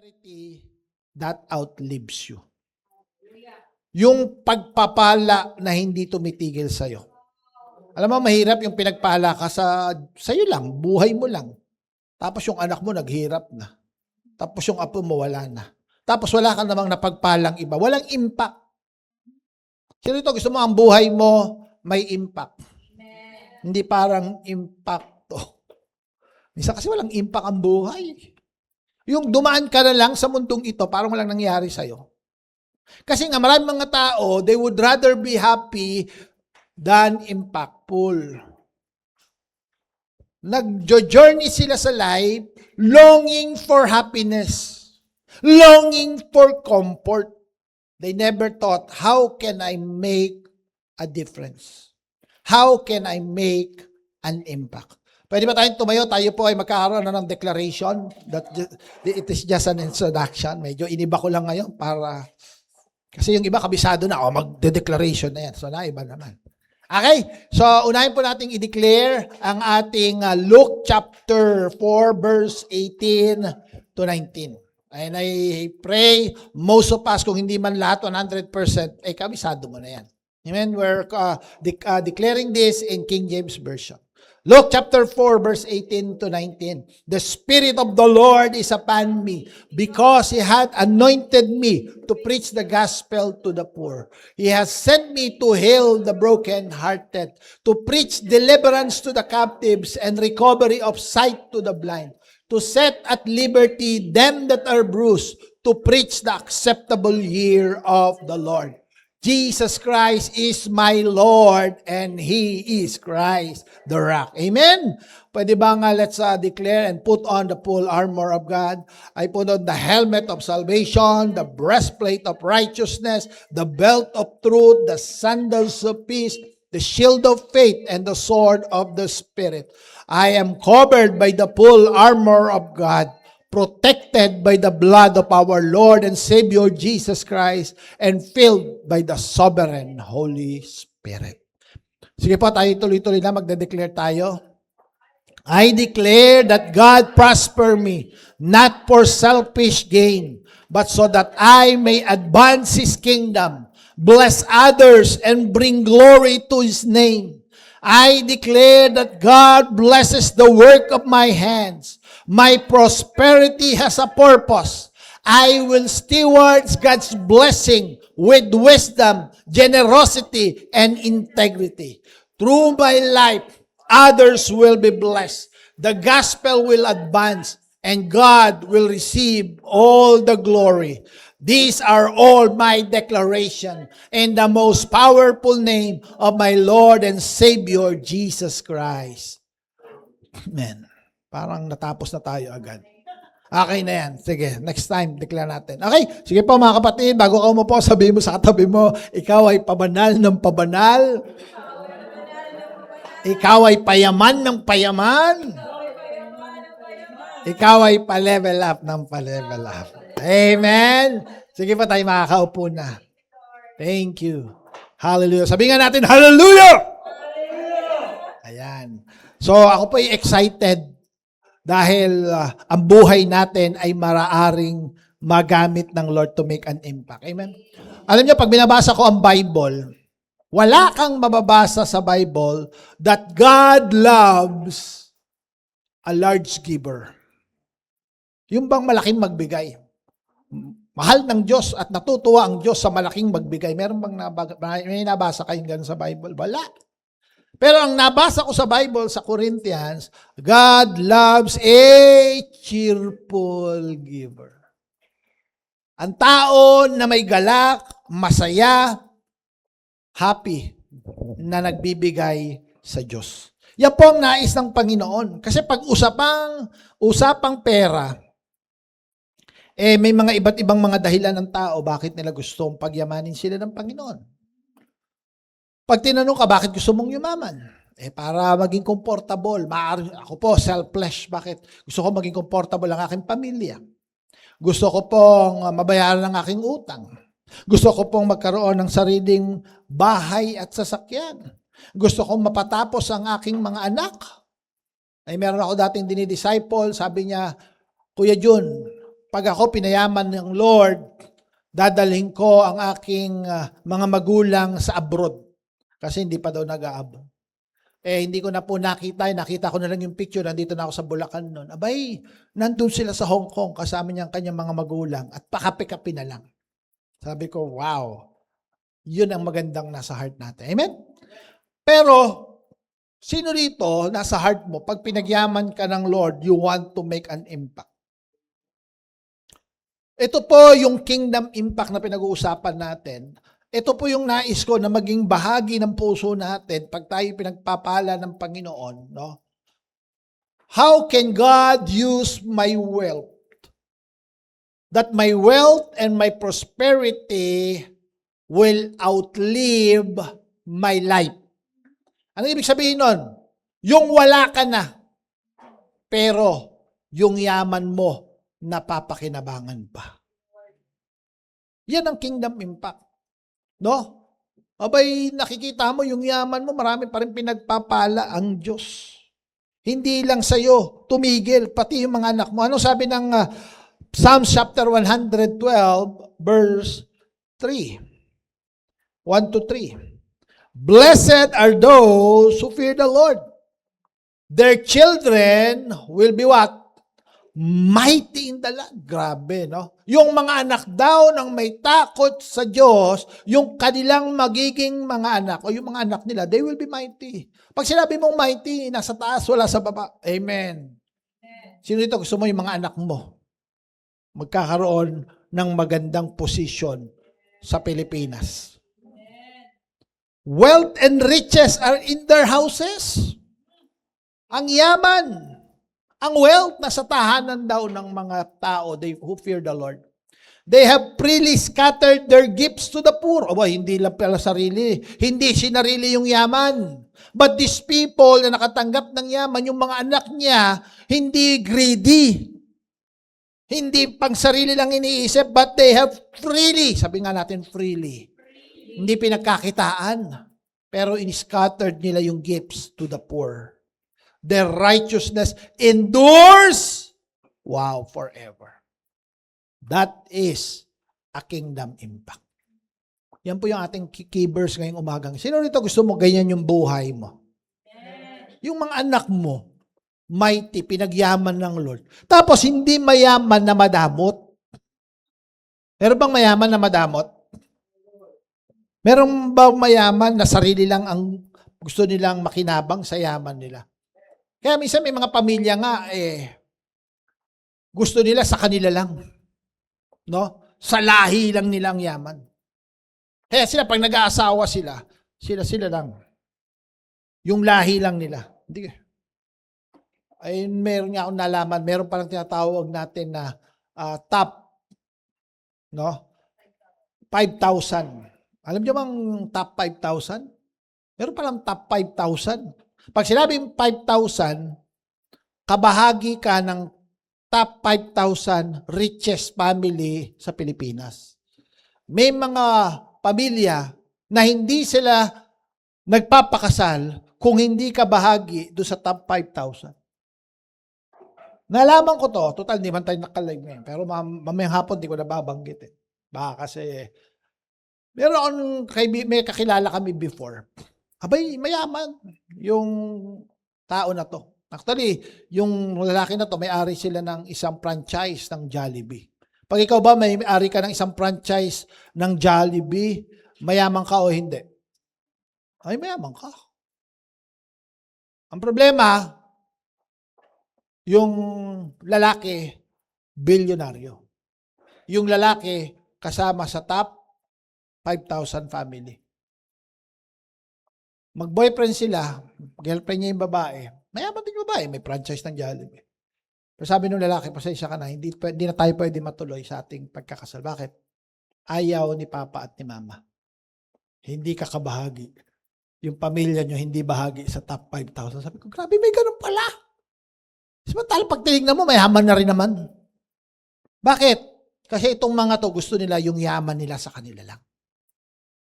prosperity that outlives you. Yung pagpapala na hindi tumitigil sa'yo. Alam mo, mahirap yung pinagpala ka sa'yo lang, buhay mo lang. Tapos yung anak mo naghirap na. Tapos yung apo mo wala na. Tapos wala ka namang napagpalang iba. Walang impact. Sino ito? Gusto mo ang buhay mo may impact. Hindi parang impacto. Minsan kasi walang impact ang buhay. Yung dumaan ka na lang sa mundong ito, parang walang nangyari sa'yo. Kasi nga maraming mga tao, they would rather be happy than impactful. Nag-journey sila sa life, longing for happiness, longing for comfort. They never thought, how can I make a difference? How can I make an impact? Pwede ba tayong tumayo? Tayo po ay magkakaroon na ng declaration. It is just an introduction. Medyo iniba ko lang ngayon para... Kasi yung iba kabisado na, magde-declaration na yan. So, na iba naman. Okay? So, unahin po natin i-declare ang ating Luke chapter 4, verse 18 to 19. And I pray, most of us, kung hindi man lahat 100%, kabisado mo na yan. Amen? We're declaring this in King James Version. Luke chapter 4, verse 18 to 19. The Spirit of the Lord is upon me, because He hath anointed me to preach the gospel to the poor. He has sent me to heal the brokenhearted, to preach deliverance to the captives and recovery of sight to the blind, to set at liberty them that are bruised, to preach the acceptable year of the Lord. Jesus Christ is my Lord and He is Christ the Rock. Amen? Pwede ba nga let's declare and put on the full armor of God. I put on the helmet of salvation, the breastplate of righteousness, the belt of truth, the sandals of peace, the shield of faith, and the sword of the Spirit. I am covered by the full armor of God, protected by the blood of our Lord and Savior Jesus Christ, and filled by the sovereign Holy Spirit. Sige po, tayo tuloy-tuloy na, magde-declare tayo. I declare that God prosper me, not for selfish gain, but so that I may advance His kingdom, bless others, and bring glory to His name. I declare that God blesses the work of my hands. My prosperity has a purpose. I will steward God's blessing with wisdom, generosity, and integrity. Through my life, others will be blessed. The gospel will advance, and God will receive all the glory. These are all my declaration in the most powerful name of my Lord and Savior, Jesus Christ. Amen. Parang natapos na tayo agad. Okay na yan. Sige, next time, declare natin. Okay, sige po mga kapatid, bago ka umupo, sabihin mo sa katabi mo, ikaw ay pabanal ng pabanal. Ikaw ay payaman ng payaman. Ikaw ay pa-level up ng pa-level up. Amen. Sige pa tayo makakaupo na. Thank you. Hallelujah. Sabihin nga natin, hallelujah! Ayan. So, ako po ay excited dahil ang buhay natin ay maraaring magamit ng Lord to make an impact. Amen? Alam niyo, pag binabasa ko ang Bible, wala kang mababasa sa Bible that God loves a large giver. Yung bang malaking magbigay. Mahal ng Diyos at natutuwa ang Diyos sa malaking magbigay. Meron bang may nabasa kayong ganun sa Bible? Wala. Pero ang nabasa ko sa Bible, sa Corinthians, God loves a cheerful giver. Ang tao na may galak, masaya, happy, na nagbibigay sa Diyos. Yan po ang nais ng Panginoon. Kasi pag usapang pera, may mga iba't ibang mga dahilan ng tao bakit nila gustong pagyamanin sila ng Panginoon. Pag tinanong ka, bakit gusto mong yumaman? Para maging comfortable. Ako po, selfish. Bakit? Gusto ko maging comfortable ang aking pamilya. Gusto ko pong mabayaran ang aking utang. Gusto ko pong magkaroon ng sariling bahay at sasakyan. Gusto kong mapatapos ang aking mga anak. Meron ako dating dinidisciple, sabi niya, Kuya Jun, pag ako pinayaman ng Lord, dadalhin ko ang aking mga magulang sa abroad. Kasi hindi pa daw nag-a-abroad. Hindi ko na po nakita ko na lang yung picture, nandito na ako sa Bulacan noon. Abay, nandun sila sa Hong Kong, kasama niyang kanyang mga magulang, at pakape-kape na lang. Sabi ko, wow, yun ang magandang nasa heart natin. Amen? Pero, sino rito, nasa heart mo, pag pinagyaman ka ng Lord, you want to make an impact. Ito po yung kingdom impact na pinag-uusapan natin. Ito po yung nais ko na maging bahagi ng puso natin pag tayo pinagpapala ng Panginoon. No? How can God use my wealth? That my wealth and my prosperity will outlive my life. Ano ibig sabihin nun? Yung wala ka na, pero yung yaman mo, napapakinabangan pa. Yan ang kingdom impact. No? Abay, nakikita mo yung yaman mo, marami pa rin pinagpapala ang Diyos. Hindi lang sa'yo, tumigil, pati yung mga anak mo. Ano sabi ng Psalms chapter 112, verse 3? 1 to 3. Blessed are those who fear the Lord. Their children will be what? Mighty in the land. Grabe, no? Yung mga anak daw ng may takot sa Diyos, yung kanilang magiging mga anak, o yung mga anak nila, they will be mighty. Pag sinabi mong mighty, nasa taas, wala sa baba. Amen. Sino dito gusto mo yung mga anak mo magkakaroon ng magandang posisyon sa Pilipinas? Wealth and riches are in their houses. Ang yaman, ang wealth nasa tahanan daw ng mga tao who fear the Lord. They have freely scattered their gifts to the poor. Hindi lang pala sarili. Hindi sinarili yung yaman. But these people na nakatanggap ng yaman, yung mga anak niya, hindi greedy. Hindi pang sarili lang iniisip, but they have freely, sabi nga natin freely. Hindi pinagkakitaan, pero in-scattered nila yung gifts to the poor. Their righteousness endures, forever. That is a kingdom impact. Yan po yung ating key verse ngayong umagang. Sino rito gusto mo ganyan yung buhay mo? Yung mga anak mo, mighty, pinagyaman ng Lord. Tapos hindi mayaman na madamot. Meron bang mayaman na madamot? Meron bang mayaman na sarili lang ang gusto nilang makinabang sa yaman nila? Kaya minsan may mga pamilya nga, gusto nila sa kanila lang. No? Sa lahi lang nilang yaman. Kaya sila, pag nag-aasawa sila lang. Yung lahi lang nila. Hindi. Ay, meron nga akong nalaman, meron palang tinatawag natin na top, no? 5,000. Alam niyo bang top 5,000? Meron palang top 5,000. Pag sinabing 5,000, kabahagi ka ng top 5,000 richest family sa Pilipinas. May mga pamilya na hindi sila nagpapakasal kung hindi ka bahagi doon sa top 5,000. Nalaman ko to, total di man tayo nakalive ngayon, pero mamayang hapon di ko na babanggit. Baka kasi, may kakilala kami before. Abay, mayaman yung tao na to. Actually, yung lalaki na to, may-ari sila ng isang franchise ng Jollibee. Pag ikaw ba may-ari ka ng isang franchise ng Jollibee, mayaman ka o hindi? Ay, mayaman ka. Ang problema, yung lalaki, bilyonaryo. Yung lalaki, kasama sa top 5,000 family. Mag-boyfriend sila, girlfriend niya yung babae, mayaman din yung babae, may franchise ng Jollibee. Pero sabi ng lalaki, pasensya ka na, hindi na tayo pwede matuloy sa ating pagkakasal. Bakit? Ayaw ni Papa at ni Mama. Hindi ka kabahagi. Yung pamilya nyo hindi bahagi sa top 5,000. Sabi ko, grabe, may ganun pala. Samantala, pag tinignan mo, mayaman na rin naman. Bakit? Kasi itong mga to, gusto nila yung yaman nila sa kanila lang.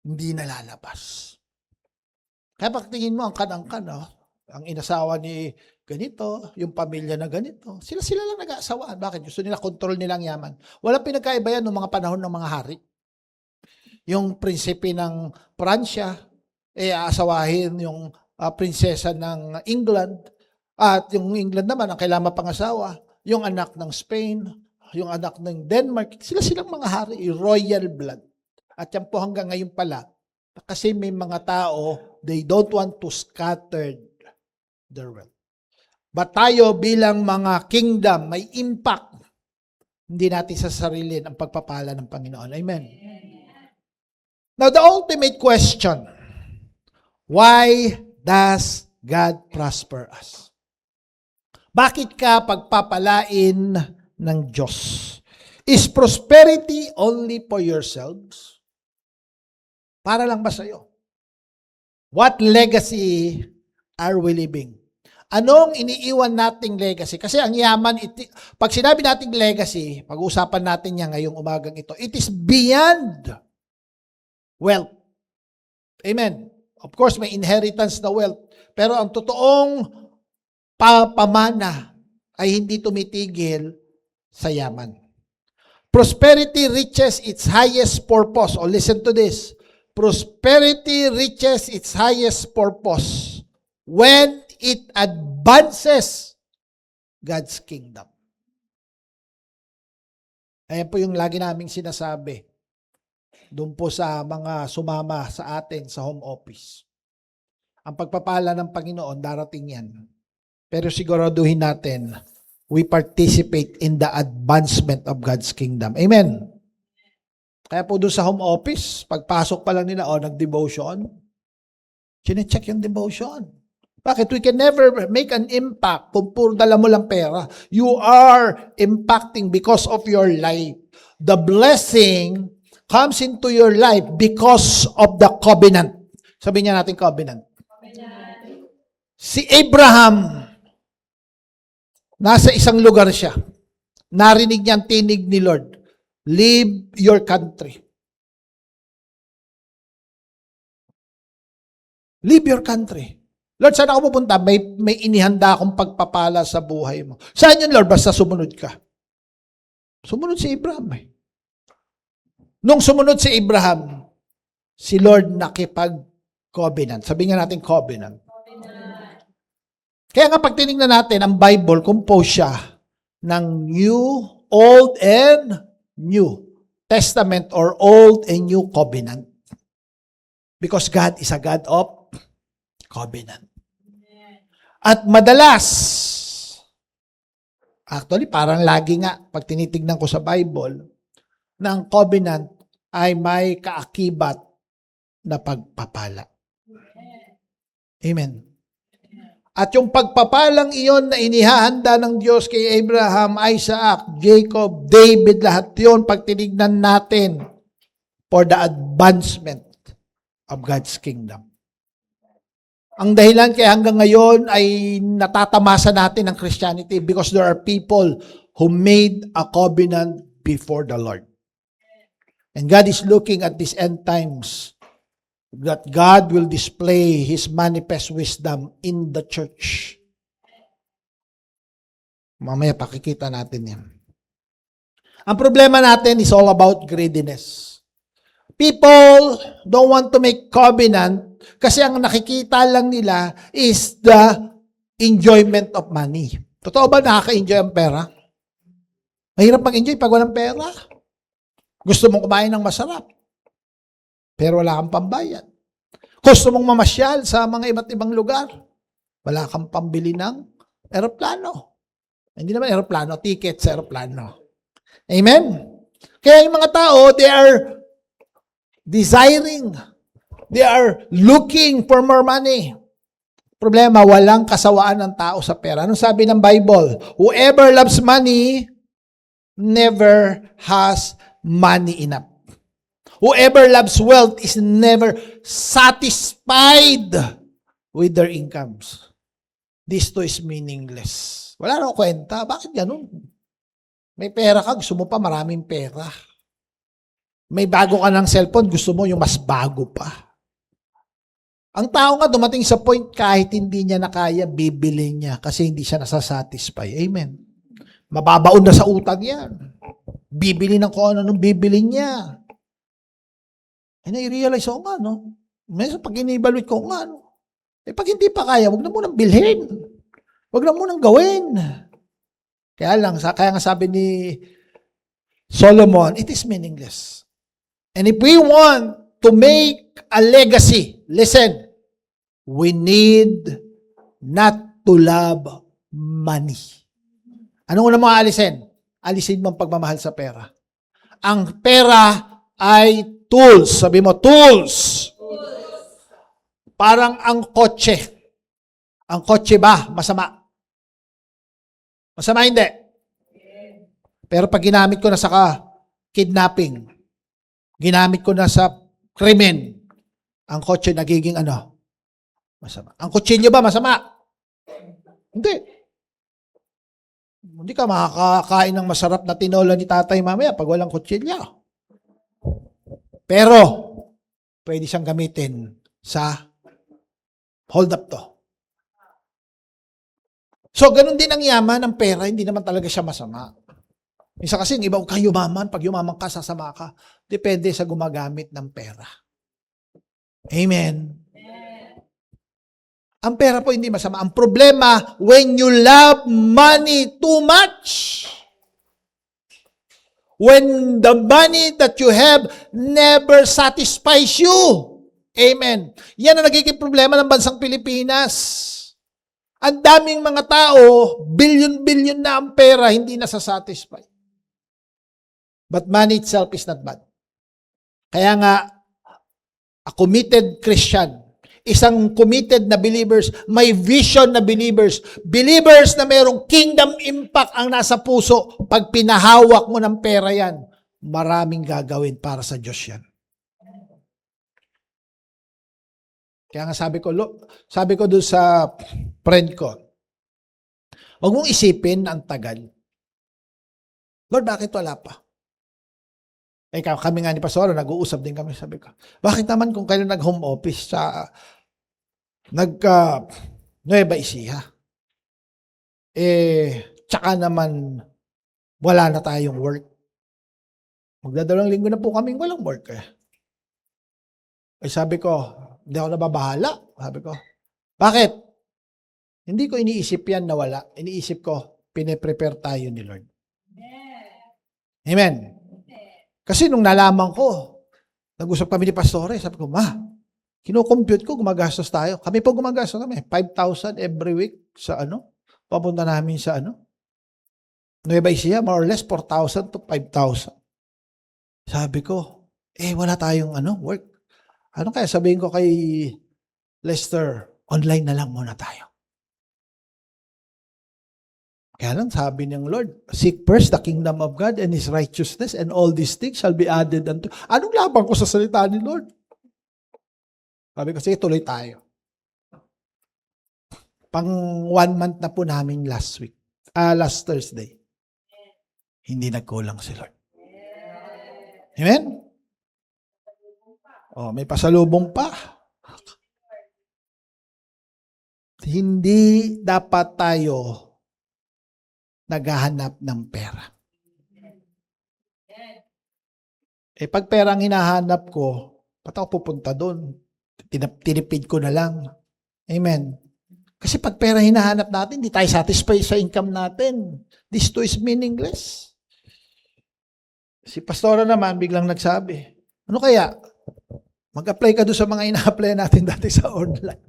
Hindi nalalabas. Kaya pag tingin mo, ang kan-angkan, Ang inasawa ni ganito, yung pamilya na ganito. Sila lang nag-aasawaan. Bakit? Gusto nila control nilang yaman. Walang pinagkaiba yan noong mga panahon ng mga hari. Yung prinsipe ng Pransya, aasawahin yung prinsesa ng England. At yung England naman, ang kailangan pangasawa, yung anak ng Spain, yung anak ng Denmark. Silang mga hari, royal blood. At yan po hanggang ngayon pala, kasi may mga tao, they don't want to scatter their wealth. But tayo bilang mga kingdom, may impact. Hindi natin sasarilin ang pagpapala ng Panginoon. Amen. Now, the ultimate question, why does God prosper us? Bakit ka pagpapalain ng Diyos? Is prosperity only for yourselves? Para lang ba sa'yo? What legacy are we leaving? Anong iniiwan nating legacy? Kasi ang yaman, pag sinabi nating legacy, pag-uusapan natin yan ngayong umagang ito, it is beyond wealth. Amen. Of course, may inheritance na wealth. Pero ang totoong pamana ay hindi tumitigil sa yaman. Prosperity reaches its highest purpose. Or listen to this. Prosperity reaches its highest purpose when it advances God's kingdom. Ayan po yung lagi naming sinasabi doon po sa mga sumama sa atin sa home office. Ang pagpapala ng Panginoon, darating yan. Pero siguraduhin natin, we participate in the advancement of God's kingdom. Amen. Kaya po doon sa home office, pagpasok pa lang nila, nag-devotion, chine-check yung devotion. Bakit? We can never make an impact kung puro dala mo lang pera. You are impacting because of your life. The blessing comes into your life because of the covenant. Sabihin niya natin covenant. Si Abraham, nasa isang lugar siya. Narinig niya ang tinig ni Lord. Leave your country. Leave your country. Lord, saan ako pupunta? May inihanda akong pagpapala sa buhay mo. Saan yun, Lord? Basta sumunod ka. Sumunod si Abraham eh. Nung sumunod si Abraham, si Lord nakipag-covenant. Sabihin nga natin covenant. Kaya nga pag tinignan natin, ang Bible, composed siya ng Old and New Testament or Old and New Covenant. Because God is a God of covenant. At madalas, actually parang lagi nga, pag tinitignan ko sa Bible, na ang covenant ay may kaakibat na pagpapala. Amen. At yung pagpapalang iyon na inihahanda ng Diyos kay Abraham, Isaac, Jacob, David, lahat yun, pag tinignan natin for the advancement of God's kingdom. Ang dahilan kaya hanggang ngayon ay natatamasa natin ang Christianity because there are people who made a covenant before the Lord. And God is looking at these end times that God will display His manifest wisdom in the church. Mamaya pakikita natin yan. Ang problema natin is all about greediness. People don't want to make covenant kasi ang nakikita lang nila is the enjoyment of money. Totoo ba nakaka-enjoy ang pera? Mahirap mag-enjoy pag walang pera. Gusto mong kumain ng masarap, pero wala kang pambayad. Gusto mong mamasyal sa mga iba't ibang lugar, wala kang pambili ng eroplano. Hindi naman eroplano, ticket sa eroplano. Amen? Kaya yung mga tao, they are desiring. They are looking for more money. Problema, walang kasawaan ng tao sa pera. Anong sabi ng Bible? Whoever loves money never has money enough. Whoever loves wealth is never satisfied with their incomes. This too is meaningless. Wala nang kwenta. Bakit ganun? May pera ka, gusto mo pa maraming pera. May bago ka ng cellphone, gusto mo yung mas bago pa. Ang tao nga dumating sa point kahit hindi niya na kaya, bibili niya kasi hindi siya nasasatisfy. Amen. Mababaon na sa utang yan. Bibili ng kung ano nung bibili niya. And I realize, nga, no? Minsan pag ini-evaluate ko, nga, no? Pag hindi pa kaya, wag na munang bilhin. Wag na munang gawin. Kaya nga sabi ni Solomon, it is meaningless. And if we want to make a legacy, listen, we need not to love money. Anong una mo alisin? Alisin mo ang pagmamahal sa pera. Ang pera ay tools. Sabi mo, tools. Parang ang kotse. Ang kotse ba? Masama. Masama hindi. Pero pag ginamit ko na sa kidnapping, ginamit ko na sa krimen, ang kotse nagiging ano? Masama. Ang kutsilyo ba masama? Hindi. Hindi ka makakakain ng masarap na tinola ni tatay mamaya pag walang kutsilyo. Pero, pwede siyang gamitin sa hold up to. So, ganun din ang yaman ng pera, hindi naman talaga siya masama. Minsan kasi, iba ka yumaman, pag yumaman ka, sasama ka. Depende sa gumagamit ng pera. Amen. Ang pera po hindi masama. Ang problema, when you love money too much, when the money that you have never satisfies you. Amen. Yan ang nagiging problema ng bansang Pilipinas. Ang daming mga tao, billion-billion na ang pera, hindi nasasatisfy. But money itself is not bad. Kaya nga, a committed Christian, isang committed na believers, may vision na believers, believers na mayroong kingdom impact ang nasa puso, pag pinahawak mo ng pera yan, maraming gagawin para sa Diyos yan. Kaya nga sabi ko doon sa friend ko, huwag mong isipin ang tagal. Lord, bakit wala pa? Kami nga ni Pastor, nag-uusap din kami, sabi ko, bakit naman kung kailan nag-home office sa Nueva Ecija? Tsaka naman, wala na tayong work. Magdadalawang linggo na po kaming walang work. Sabi ko, hindi ako nababahala. Sabi ko, bakit? Hindi ko iniisip yan na wala. Iniisip ko, pine-prepare tayo ni Lord. Amen. Kasi nung nalaman ko, nag-usap kami ni Pastore, sabi ko, kino-compute ko, gumagastos tayo. Kami po gumagastos kami. 5,000 every week sa papunta namin sa Nueva Ecija, more or less 4,000 to 5,000. Sabi ko, wala tayong work. Ano kaya sabihin ko kay Lester, online na lang muna tayo. Kaya lang sabi ng Lord, seek first the kingdom of God and His righteousness and all these things shall be added unto. Anong laban ko sa salita ni Lord? Sabi ko, sige, tuloy tayo. Pang 1 month na po namin last Thursday. Hindi nagkulang si Lord. Amen? May pasalubong pa. Hindi dapat tayo naghahanap ng pera. Pag pera ang hinahanap ko, ba't ako pupunta doon? Tinipid ko na lang. Amen. Kasi pag pera hinahanap natin, hindi tayo satisfied sa income natin. This too is meaningless. Si Pastora naman biglang nagsabi, ano kaya? Mag-apply ka doon sa mga ina-apply natin dati sa online.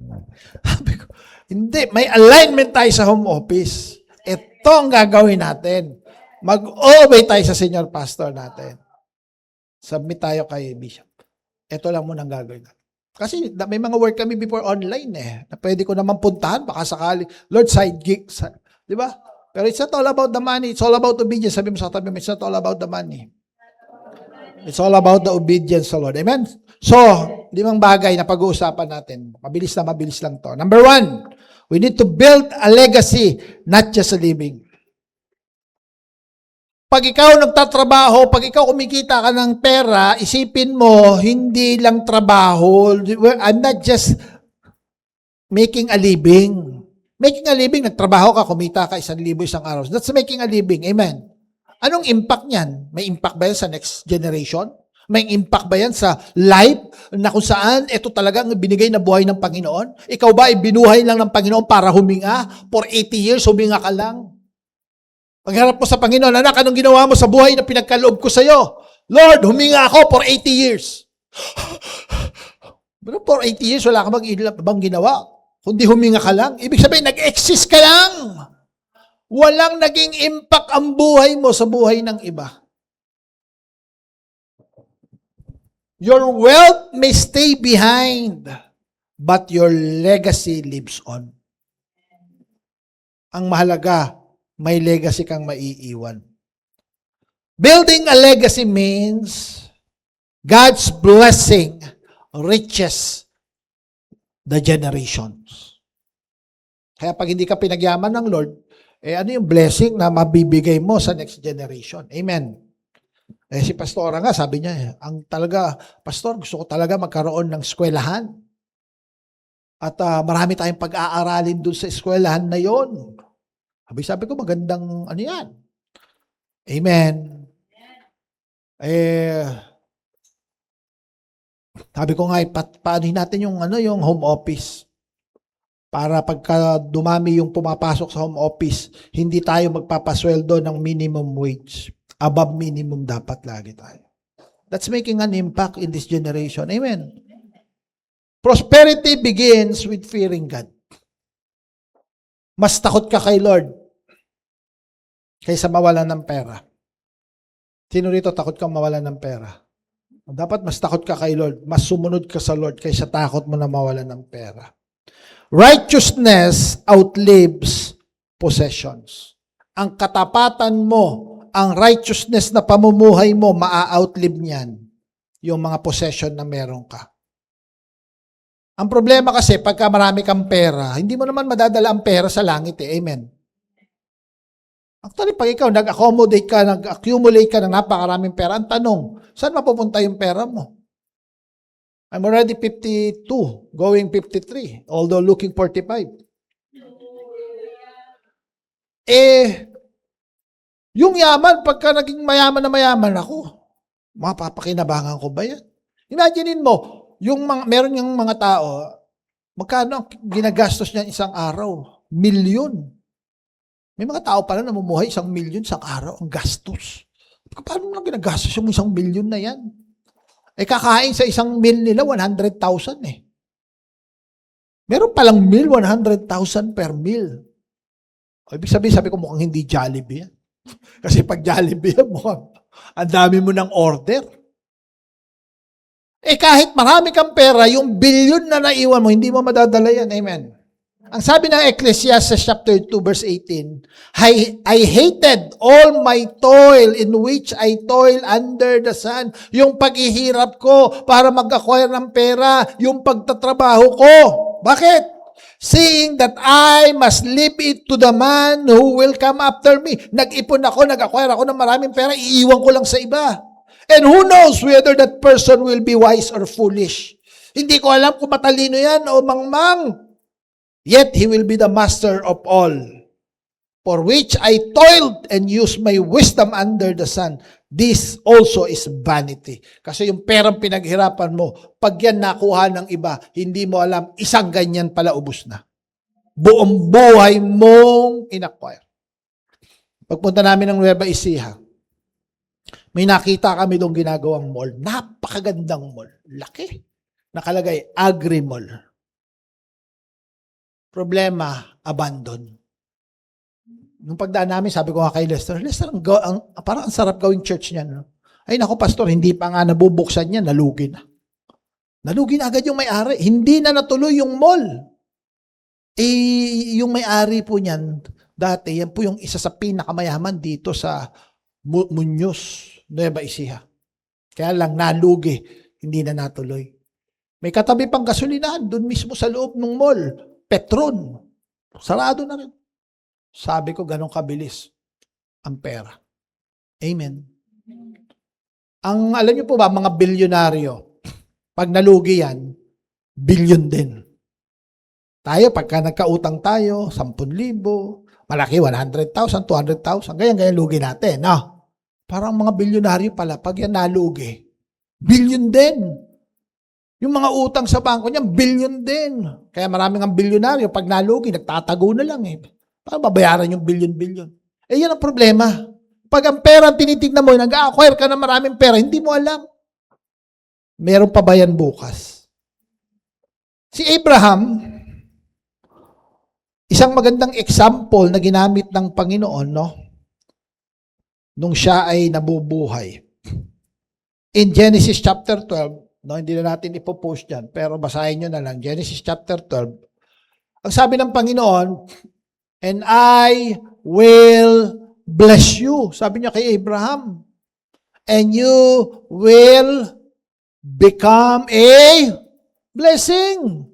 Sabi ko, hindi, may alignment tayo sa home office. Ito ang gagawin natin. Mag-obey tayo sa senior pastor natin. Submit tayo kay Bishop. Ito lang muna ang gagawin natin. Kasi may mga work kami before online na pwede ko naman puntahan, baka sakali, Lord, side gigs. Di ba? Pero it's not all about the money. It's all about obedience. Sabi mo sa tabi mo, it's not all about the money. It's all about the obedience sa Lord. Amen? So, 5 bagay na pag-uusapan natin. Mabilis lang to. Number 1, we need to build a legacy, not just a living. Pag ikaw nagtatrabaho, pag ikaw kumikita ka ng pera, isipin mo, hindi lang trabaho. I'm not just making a living. Making a living, nagtrabaho ka, kumita ka 1,000 isang araw. That's making a living. Amen. Anong impact niyan? May impact ba yan sa next generation? May impact ba yan sa life na kung saan ito talaga ang binigay na buhay ng Panginoon? Ikaw ba ay binuhay lang ng Panginoon para huminga? For 80 years, huminga ka lang. Pagharap mo sa Panginoon, anak, anong ginawa mo sa buhay na pinagkaloob ko sa iyo? Lord, huminga ako for 80 years. Pero for 80 years, wala ka bang ginawa? Kundi huminga ka lang. Ibig sabihin, nag-exist ka lang. Walang naging impact ang buhay mo sa buhay ng iba. Your wealth may stay behind, but your legacy lives on. Ang mahalaga, may legacy kang maiiwan. Building a legacy means God's blessing reaches the generations. Kaya pag hindi ka pinagyaman ng Lord, ano yung blessing na mabibigay mo sa next generation? Amen. Si Pastora nga, sabi niya, Pastor, gusto ko talaga magkaroon ng eskwelahan. At marami tayong pag-aaralin dun sa eskwelahan na yon. Sabi ko, magandang yan. Amen. Sabi ko nga, paanohin natin yung home office. Para pagka dumami yung pumapasok sa home office, hindi tayo magpapasweldo ng minimum wage. Above minimum dapat lagi tayo. That's making an impact in this generation. Amen. Prosperity begins with fearing God. Mas takot ka kay Lord kaysa mawalan ng pera. Sino rito takot kang mawalan ng pera? Dapat mas takot ka kay Lord. Mas sumunod ka sa Lord kaysa takot mo na mawalan ng pera. Righteousness outlives possessions. Ang katapatan mo, ang righteousness na pamumuhay mo, maa-outlive niyan yung mga possession na meron ka. Ang problema kasi, pagka marami kang pera, hindi mo naman madadala ang pera sa langit Amen. Actually, pag ikaw nag-accumulate ka ng napakaraming pera, ang tanong, saan mapupunta yung pera mo? I'm already 52, going 53, although looking 45. Yung yaman, pagka naging mayaman na mayaman ako, mapapakinabangan ko ba yan? Imaginein mo, meron yung mga tao, magkano ginagastos niya isang araw? Milyon. May mga tao pala namumuhay 1,000,000 sa araw, ang gastos. Paano mo lang ginagastos yung 1,000,000 na yan? Kakain sa isang meal nila, 100,000 Meron palang meal, 100,000 per meal. Ibig sabihin, sabi ko mukhang hindi Jollibee yan. Kasi pag Jollibee yan, mukhang ang dami mo ng order. Kahit marami kang pera, yung billion na naiwan mo, hindi mo madadala yan. Amen. Ang sabi ng Ecclesiastes chapter 2 verse 18, I hated all my toil in which I toil under the sun. Yung paghihirap ko para mag-acquire ng pera, yung pagtatrabaho ko. Bakit? Seeing that I must leave it to the man who will come after me. Nag-ipon ako, nag-acquire ako ng maraming pera, iiwan ko lang sa iba. And who knows whether that person will be wise or foolish. Hindi ko alam kung matalino yan o mangmang. Yet he will be the master of all, for which I toiled and used my wisdom under the sun. This also is vanity. Kasi yung perang pinaghirapan mo, pag yan nakuha ng iba, hindi mo alam, isang ganyan pala ubos na. Buong buhay mong inacquire. Pagpunta namin ng Nueva Ecija, may nakita kami doong ginagawang mall. Napakagandang mall. Laki. Nakalagay, Agri-Mall. Problema, abandon. Nung pagdaan namin, sabi ko nga kay Lester, parang ang sarap gawing church niyan. No? Ay nako, pastor, hindi pa nga nabubuksan niya, nalugi na. Nalugi na agad yung may-ari. Hindi na natuloy yung mall. Yung may-ari po niyan, dati, yan po yung isa sa pinakamayaman dito sa Muñoz, Nueva Ecija. Kaya lang, nalugi. Hindi na natuloy. May katabi pang gasolinahan, doon mismo sa loob ng mall. Petron. Sarado na rin. Sabi ko, ganun kabilis ang pera. Amen. Alam niyo po ba, mga bilyonaryo, pag nalugi yan, bilyon din. Tayo, pagka nagkautang tayo, 10,000, malaki, 100,000, 200,000, ganyan lugi natin, no? Parang mga bilyonaryo pala, pag yan nalugi, billion din. Yung mga utang sa bangko niya, billion din. Kaya maraming ang bilyonaryo, pag nalugi, nagtatago na lang eh. Para babayaran yung billion-billion. Eh, yan ang problema. Pag ang pera tinitignan mo, nag-acquire ka ng maraming pera, hindi mo alam. Meron pa ba yan bukas? Si Abraham, isang magandang example na ginamit ng Panginoon, no? Nung siya ay nabubuhay. In Genesis chapter 12, no, hindi na natin ipopost yan, pero basahin nyo na lang, Genesis chapter 12. Ang sabi ng Panginoon, and I will bless you. Sabi niya kay Abraham. And you will become a blessing.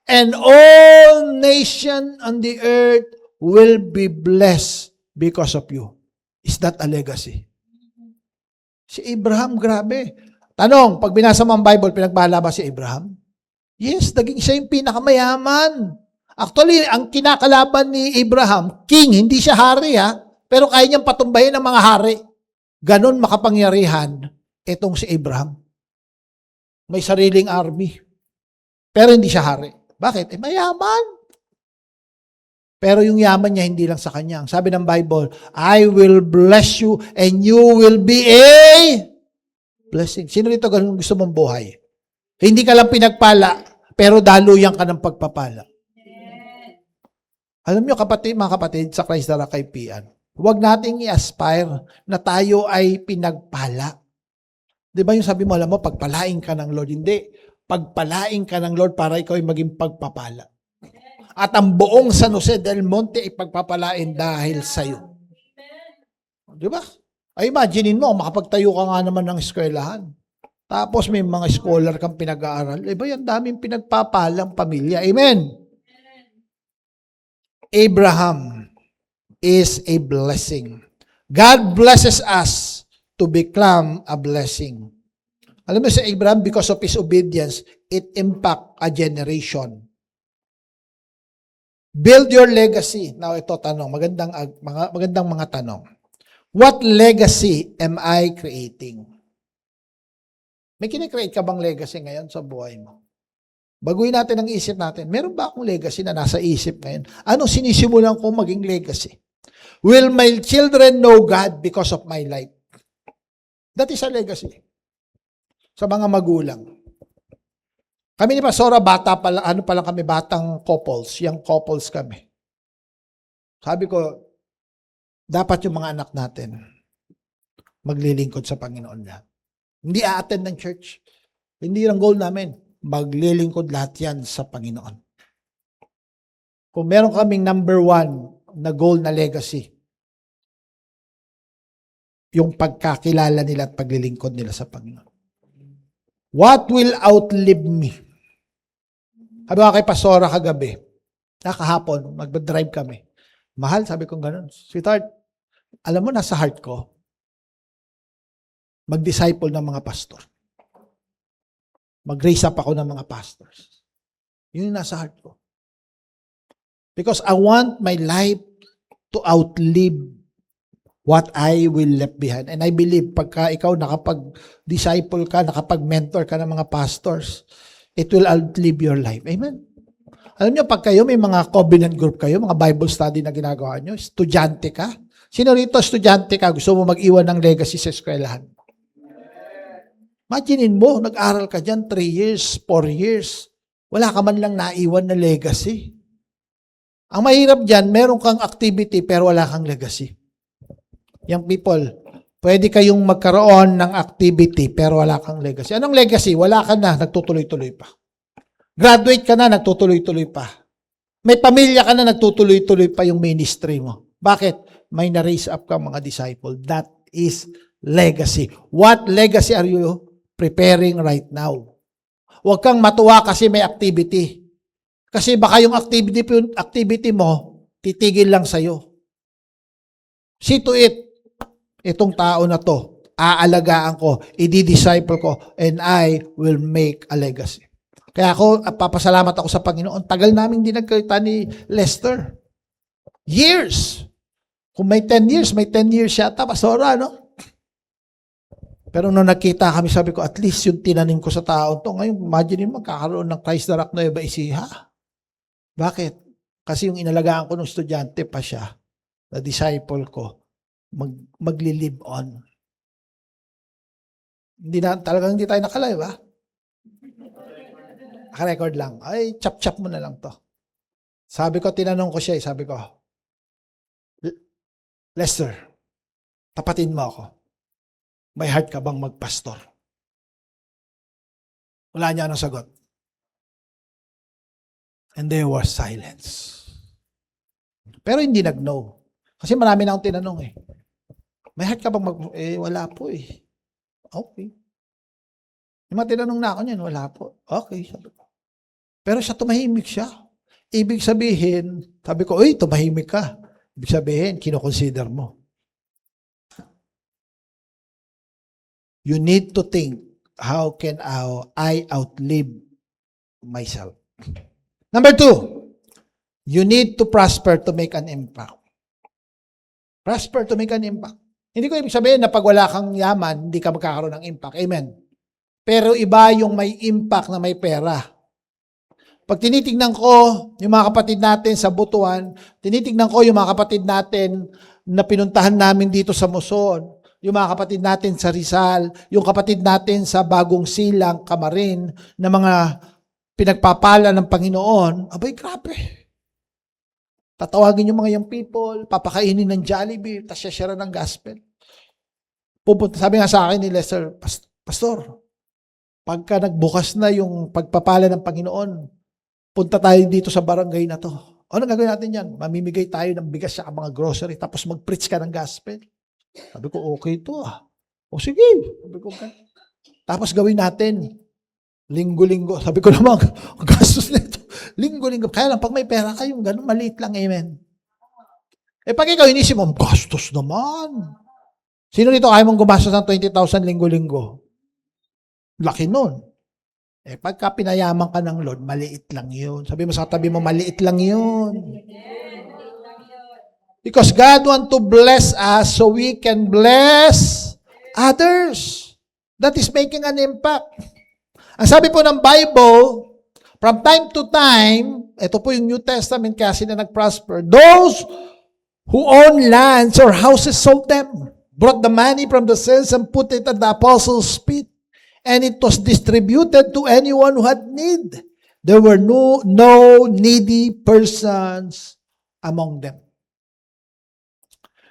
And all nations on the earth will be blessed because of you. Is that a legacy? Si Abraham, grabe. Tanong, pag binasa mo ang Bible, pinagbahala ba si Abraham? Yes, naging siya yung pinakamayaman. Actually, ang kinakalaban ni Abraham, king, hindi siya hari pero kaya niyang patumbahin ng mga hari. Ganon makapangyarihan itong si Abraham. May sariling army. Pero hindi siya hari. Bakit? Mayaman. Pero yung yaman niya hindi lang sa kanya. Sabi ng Bible, I will bless you and you will be a blessing. Sino rito ganun gusto mong buhay? Hindi ka lang pinagpala, pero daluyan ka ng pagpapala. Alam niyo mga kapatid, sa Christ na Rakaypian, huwag nating i-aspire na tayo ay pinagpala. Di ba yung sabi mo, alam mo, pagpalain ka ng Lord? Hindi. Pagpalain ka ng Lord para ikaw ay maging pagpapala. At ang buong San Jose del Monte ay pagpapalain dahil sa'yo. Di ba? Ay, imaginein mo, makapagtayo ka nga naman ng eskwelahan. Tapos may mga scholar kang pinag-aaral. Di ba yan daming pinagpapalang pamilya? Amen? Abraham is a blessing. God blesses us to become a blessing. Alam mo si Abraham, because of his obedience, it impact a generation. Build your legacy. Now ito tanong, magandang mga tanong. What legacy am I creating? May kine-create ka bang legacy ngayon sa buhay mo? Baguhin natin ang isip natin. Meron ba akong legacy na nasa isip ngayon? Ano sinisimulan ko maging legacy? Will my children know God because of my life? That is a legacy. Sa mga magulang. Kami ni Pastora, bata pa lang kami, batang couples. Young couples kami. Sabi ko, dapat yung mga anak natin maglilingkod sa Panginoon lahat. Hindi a-attend ng church. Hindi ang goal namin. Maglilingkod lahat yan sa Panginoon. Kung meron kaming number 1 na goal na legacy, yung pagkakilala nila at paglilingkod nila sa Panginoon. What will outlive me? Sabi ko kay Pastora kagabi, kahapon, mag-drive kami. Mahal, sabi ko gano'n. Sweetheart, alam mo, nasa heart ko, mag-disciple ng mga pastor. Mag-raise up ako ng mga pastors. Yun yung nasa heart ko. Because I want my life to outlive what I will left behind. And I believe, pagka ikaw nakapag-disciple ka, nakapag-mentor ka ng mga pastors, it will outlive your life. Amen? Alam nyo, pag kayo, may mga covenant group kayo, mga Bible study na ginagawa nyo, estudyante ka. Sino rito, estudyante ka, gusto mo mag-iwan ng legacy sa eskwelahan? Imaginein mo, nag-aral ka dyan 3 years, 4 years. Wala ka man lang naiwan na legacy. Ang mahirap dyan, meron kang activity pero wala kang legacy. Young people, pwede kayong magkaroon ng activity pero wala kang legacy. Anong legacy? Wala ka na, nagtutuloy-tuloy pa. Graduate ka na, nagtutuloy-tuloy pa. May pamilya ka na, nagtutuloy-tuloy pa yung ministry mo. Bakit? May na-raise up ka mga disciple. That is legacy. What legacy are you preparing right now? Huwag kang matuwa kasi may activity. Kasi baka yung activity mo, titigil lang sa'yo. See to it, itong tao na to, aalagaan ko, i-disciple ko, and I will make a legacy. Kaya ako, papasalamat ako sa Panginoon. Tagal namin din nagkita ni Lester. Years. Kung may 10 years, may 10 years yata, pastora, no? Pero nung nagkita kami, sabi ko, at least yung tinanim ko sa tao to. Ngayon, imagine mo, magkakaroon ng Christ the Rock Nueva Ecija. Bakit? Kasi yung inalagaan ko ng estudyante pa siya, na disciple ko, magli-live on. Talagang hindi tayo nakalive, ha? Naka-record lang. Ay, chap-chap mo na lang to. Sabi ko, tinanong ko siya, sabi ko, Lester, tapatin mo ako. May heart ka bang magpastor? Wala niya anong sagot. And there was silence. Pero hindi nag-no. Kasi marami na akong tinanong eh. May heart ka bang wala po eh. Okay. Yung mga tinanong na ako niyan, wala po. Okay, sabi ko. Pero siya tumahimik siya. Ibig sabihin, sabi ko, uy, tumahimik ka. Ibig sabihin, kinoconsider mo. You need to think, how can I outlive myself? Number 2, you need to prosper to make an impact. Prosper to make an impact. Hindi ko ibig sabihin na pag wala kang yaman, hindi ka magkakaroon ng impact. Amen. Pero iba yung may impact na may pera. Pag tinitingnan ko yung mga kapatid natin sa Butuan, tinitingnan ko yung mga kapatid natin na pinuntahan namin dito sa Muson, yung mga kapatid natin sa Rizal, yung kapatid natin sa Bagong Silang, Camarin, na mga pinagpapala ng Panginoon, abay, grabe. Tatawagin yung mga young people, papakainin ng Jollibee, tapos share ng gospel. Pupunta, sabi nga sa akin ni Lester, Pastor, pagka nagbukas na yung pagpapala ng Panginoon, punta tayo dito sa barangay na to. Ano gagawin natin yan? Mamimigay tayo ng bigas sa mga grocery, tapos mag-preach ka ng gospel. Sabi ko, okay to ah. O sige. Sabi ko, okay. Tapos gawin natin, linggo-linggo. Sabi ko naman, gastos na ito. Linggo-linggo. Kaya lang, pag may pera kayong ganun, maliit lang, amen. Pag ikaw inisip mo, gastos naman. Sino dito kaya mong gumastos ng 20,000 linggo-linggo? Laki nun. Pagka pinayaman ka ng Lord, maliit lang yun. Sabi mo sa tabi mo, maliit lang yun. Because God want to bless us so we can bless others. That is making an impact. Ang sabi po ng Bible, from time to time, ito po yung New Testament kasi na nag-prosper, those who own lands or houses sold them, brought the money from the sales and put it at the apostles' feet. And it was distributed to anyone who had need. There were no needy persons among them.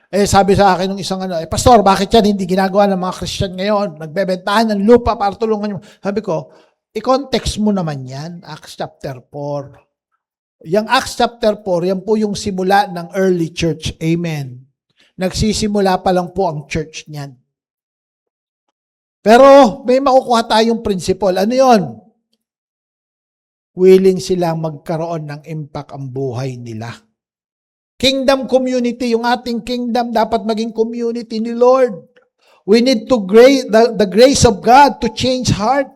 Sabi sa akin ng isang Pastor, bakit yan hindi ginagawa ng mga Christian ngayon? Nagbebentahan ng lupa para tulungan nyo. Sabi ko, i-context mo naman yan, Acts chapter 4. Yung Acts chapter 4, yan po yung simula ng early church. Amen. Nagsisimula pa lang po ang church niyan. Pero may makukuha tayong principle. Ano yon? Willing silang magkaroon ng impact ang buhay nila. Kingdom community, yung ating kingdom dapat maging community ni Lord. We need to the grace of God to change heart.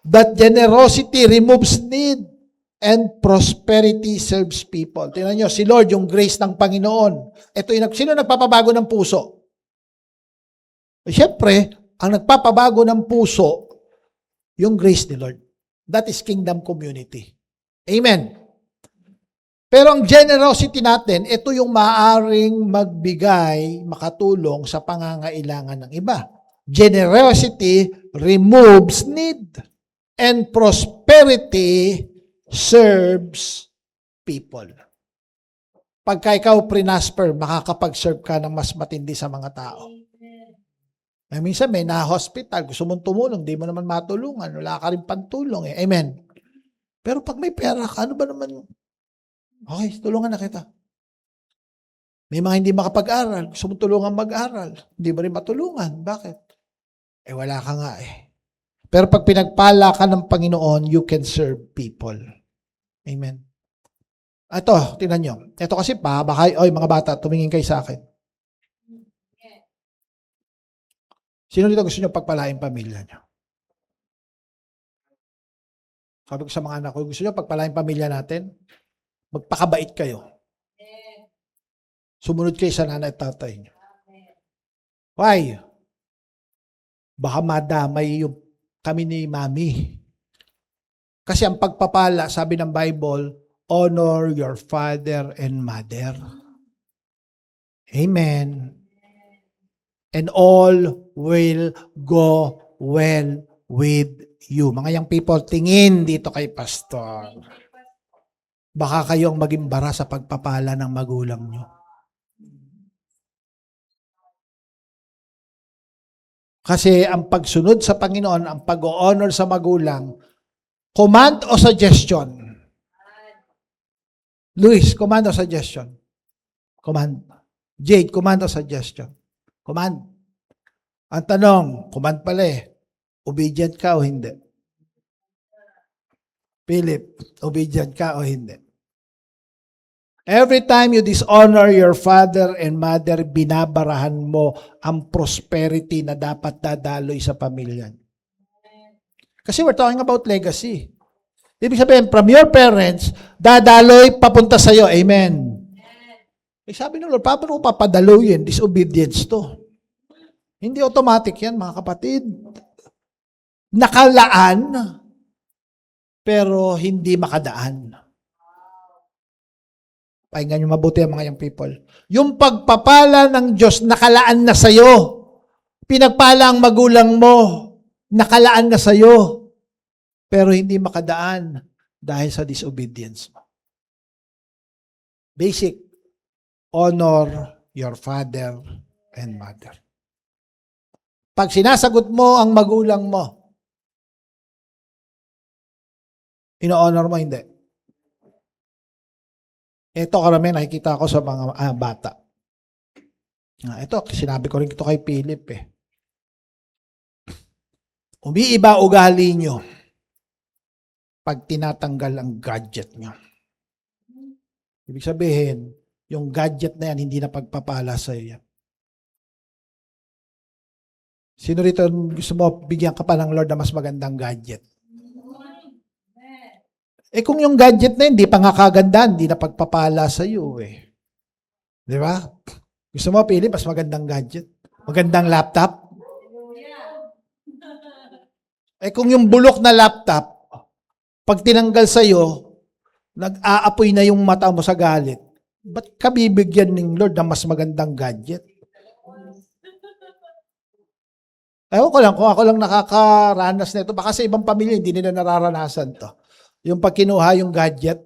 That generosity removes need and prosperity serves people. Tingnan nyo, si Lord, yung grace ng Panginoon. Ito yung, sino nagpapabago ng puso? Siyempre, ang nagpapabago ng puso, yung grace ni Lord. That is kingdom community. Amen. Pero ang generosity natin, ito yung maaaring magbigay, makatulong sa pangangailangan ng iba. Generosity removes need and prosperity serves people. Pagka ikaw prinasper, makakapag-serve ka ng mas matindi sa mga tao. Minsan may na-hospital, gusto mong tumulong, di mo naman matulungan, wala ka rin pantulong eh. Amen. Pero pag may pera ka, ano ba naman? Okay, tulungan na kita. May mga hindi makapag-aral, gusto mong tulungan mag-aral, hindi mo rin matulungan. Bakit? Wala ka nga eh. Pero pag pinagpala ka ng Panginoon, you can serve people. Amen. Ito, tingnan nyo. Ito kasi baka, mga bata, tumingin kayo sa akin. Sino dito gusto nyo pagpalain pamilya nyo? Sabi ko sa mga anak ko, gusto nyo pagpalain pamilya natin? Magpakabait kayo. Sumunod kayo sa nanay at tatay nyo. Why? Baka madamay yung kami ni mami. Kasi ang pagpapala, sabi ng Bible, honor your father and mother. Amen. And all will go well with you. Mga young people, tingin dito kay pastor. Baka kayo ang maging bara sa pagpapala ng magulang nyo. Kasi ang pagsunod sa Panginoon, ang pag-honor sa magulang, command o suggestion? Luis, command o suggestion? Command. Jade, command o suggestion? Command. Ang tanong, command pala eh. Obedient ka o hindi? Philip, obedient ka o hindi? Every time you dishonor your father and mother, binabarahan mo ang prosperity na dapat dadaloy sa pamilya. Kasi we're talking about legacy. Ibig sabihin, from your parents, dadaloy papunta sa'yo. Amen. Eh sabi ng Lord, paano ko papadaloyin? Disobedience to. Hindi automatic yan, mga kapatid. Nakalaan, pero hindi makadaan. Pakinggan nyo mabuti ang mga young people. Yung pagpapala ng Diyos, nakalaan na sa'yo. Pinagpala ang magulang mo, nakalaan na sa'yo. Pero hindi makadaan dahil sa disobedience mo. Basic, honor your father and mother. Pag sinasagot mo ang magulang mo, ino-honor mo, hindi. Ito karami nakikita ko sa mga bata. Ito, sinabi ko rin ito kay Philip eh. Umiiba ugali nyo pag tinatanggal ang gadget nyo. Ibig sabihin, yung gadget na yan, hindi na pagpapala sa iyo yan. Sino rito gusto mo bigyan ka pa ng Lord na mas magandang gadget? Eh kung yung gadget na hindi pa nga kagandaan, hindi na pagpapala sa iyo eh. Di ba? Gusto mo pili mas magandang gadget? Magandang laptop? Eh kung yung bulok na laptop, pag tinanggal sa iyo, nag-aapoy na yung mata mo sa galit, ba't ka bibigyan ng Lord na mas magandang gadget? Ewan ko lang, kung ako lang nakakaranas na ito, baka sa ibang pamilya, hindi nila nararanasan to. Yung pag kinuha yung gadget,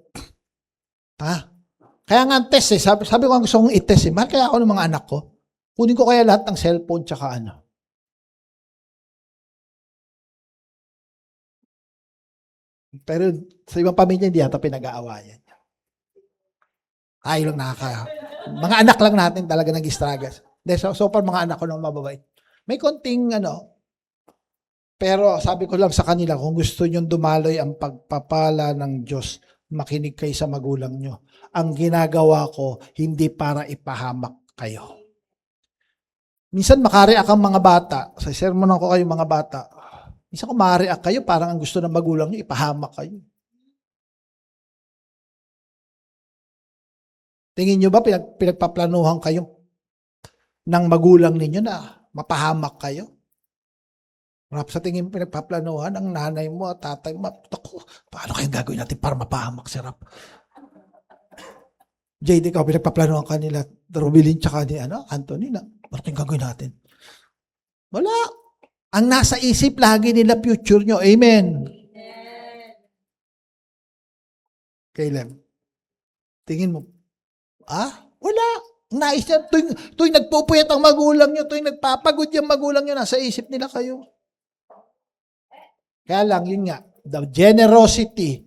kaya nga ang test eh, sabi ko ang gusto kong i-test eh, mahal kaya ako ng mga anak ko, kunin ko kaya lahat ng cellphone tsaka ano. Pero sa ibang pamilya, hindi yata pinag-aawayan. Ay, lang mga anak lang natin talaga nag-struggles. So far, mga anak ko nang mababait. May konting pero sabi ko lang sa kanila, kung gusto nyong dumaloy ang pagpapala ng Diyos, makinig kayo sa magulang nyo. Ang ginagawa ko, hindi para ipahamak kayo. Minsan makareact ang mga bata. Sa sermonan ko kayo mga bata. Minsan kung makareact kayo, parang ang gusto ng magulang nyo, ipahamak kayo. Tingin nyo ba pinagpaplanuhan kayo ng magulang ninyo na mapahamak kayo? Rap sa tingin pinagpaplanuhan ng nanay mo at tatay mo, paano kayong gagawin natin para mapahamak si Rap? JD, ikaw pinagpaplanuhan kanila, Rubilin tsaka ni Anthony, paano kayong gagawin natin? Wala. Ang nasa isip lagi nila future nyo. Amen. Caleb, tingin mo, wala. Nais niya, tuwing nagpupuyat ang magulang nyo, tuwing nagpapagod yung magulang nyo, nasa isip nila kayo. Kaya lang, yun nga, the generosity,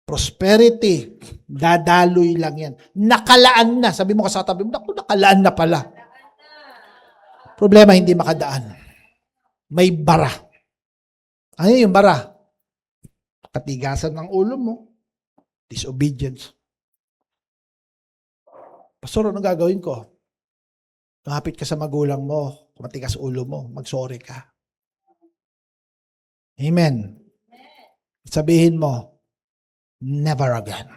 prosperity, dadaloy lang yan. Nakalaan na. Sabi mo ka sa tabi mo, nakalaan na pala. Problema, hindi makadaan. May bara. Ano yung bara? Katigasan ng ulo mo. Disobedience. Pastor, ano gagawin ko? Lumapit ka sa magulang mo, kumatigas ulo mo, mag-sorry ka. Amen. Sabihin mo, never again.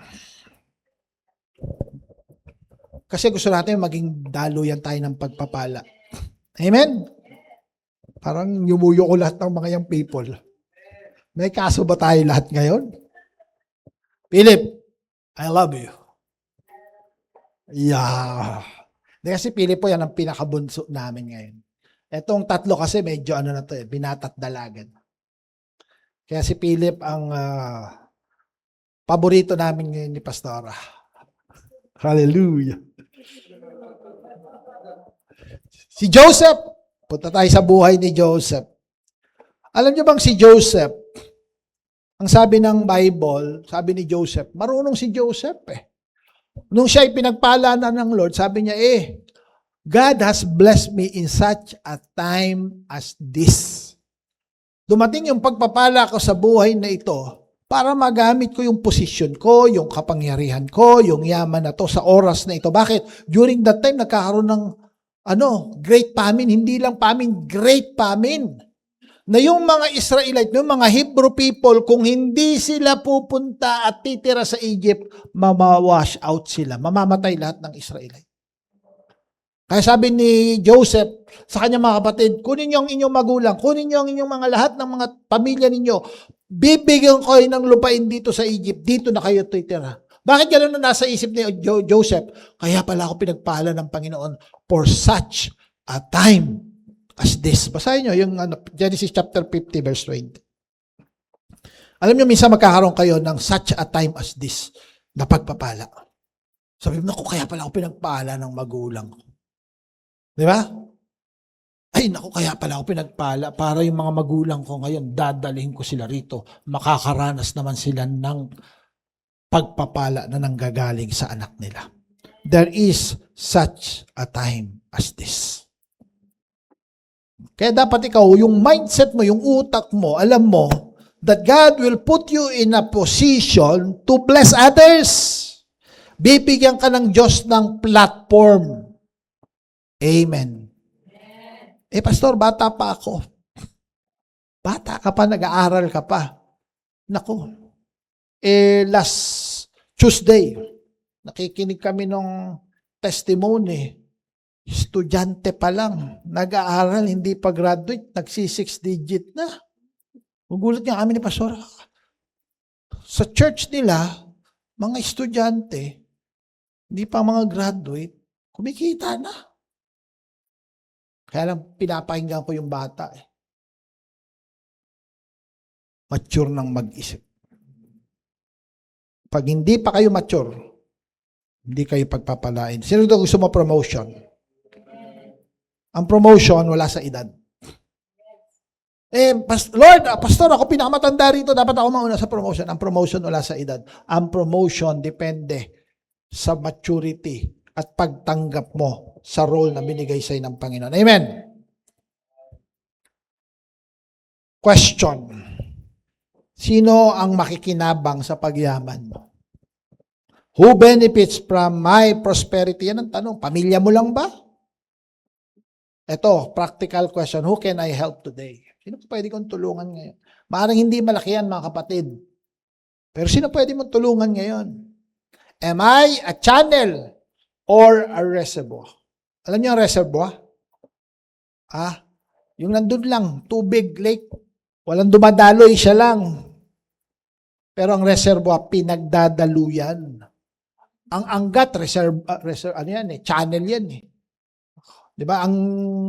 Kasi gusto natin maging daluyan tayo ng pagpapala. Amen? Parang yumuyo ko lahat ng mga young people. May kaso ba tayo lahat ngayon? Philip, I love you. Yeah. Kasi Philip po, yan ang pinakabunso namin ngayon. Etong tatlo kasi medyo na to binatat dalagan. Kaya si Philip ang paborito namin ngayon ni Pastora. Hallelujah. Si Joseph, punta tayo sa buhay ni Joseph. Alam niyo bang si Joseph, ang sabi ng Bible, sabi ni Joseph, marunong si Joseph Nung siya ay pinagpala na ng Lord, sabi niya, God has blessed me in such a time as this. Dumating yung pagpapala ko sa buhay na ito para magamit ko yung posisyon ko, yung kapangyarihan ko, yung yaman na to sa oras na ito. Bakit? During that time, nagkakaroon ng great famine. Hindi lang famine, great famine. Na yung mga Israelite, yung mga Hebrew people, kung hindi sila pupunta at titira sa Egypt, mamawash out sila. Mamamatay lahat ng Israelite. Kaya sabi ni Joseph sa kanyang mga kapatid, kunin niyo ang inyong magulang, kunin niyo ang inyong mga lahat ng mga pamilya ninyo, bibigyan ko ng lupain dito sa Egypt, dito na kayo titira. Bakit gano'n na nasa isip ni Joseph? Kaya pala ako pinagpala ng Panginoon for such a time as this. Basahin nyo yung Genesis chapter 50 verse 20. Alam nyo, minsan magkakaroon kayo ng such a time as this na pagpapala. Sabi mo, naku, kaya pala ako pinagpala ng magulang ko. Di ba? Ay, naku, kaya pala ako pinagpala para yung mga magulang ko ngayon, dadalhin ko sila rito. Makakaranas naman sila ng pagpapala na nanggagaling sa anak nila. There is such a time as this. Kaya dapat ikaw, yung mindset mo, yung utak mo, alam mo, that God will put you in a position to bless others. Bibigyan ka ng Diyos ng platform. Amen. Pastor, bata pa ako. Bata ka pa, nag-aaral ka pa. Naku. Last Tuesday, nakikinig kami ng testimony. Estudyante pa lang, nag-aaral, hindi pa graduate, nagsi-6 digit na. Magulat niya kami ni Pastor. Sa church nila, mga estudyante, hindi pa mga graduate, kumikita na. Kaya lang, pinapakinggan ko yung bata. Mature nang mag-isip. Pag hindi pa kayo mature, hindi kayo pagpapalain. Sino daw gusto mo promotion? Ang promotion, wala sa edad. Lord, Pastor, ako pinakamatanda rito, dapat ako mauna sa promotion. Ang promotion, wala sa edad. Ang promotion, depende sa maturity at pagtanggap mo sa role na binigay sa'yo ng Panginoon. Amen? Question. Sino ang makikinabang sa pagyaman mo? Who benefits from my prosperity? Yan ang tanong. Pamilya mo lang ba? Ito, practical question. Who can I help today? Sino pwede kong tulungan ngayon? Maaaring hindi malaki yan, mga kapatid. Pero sino pwede mong tulungan ngayon? Am I a channel or a reservoir? Alam niyo ang reservoir? Yung nandun lang, tubig, lake. Walang dumadaloy, siya lang. Pero ang reservoir, pinagdadaluyan. Ang anggat, channel yan Di ba? Ang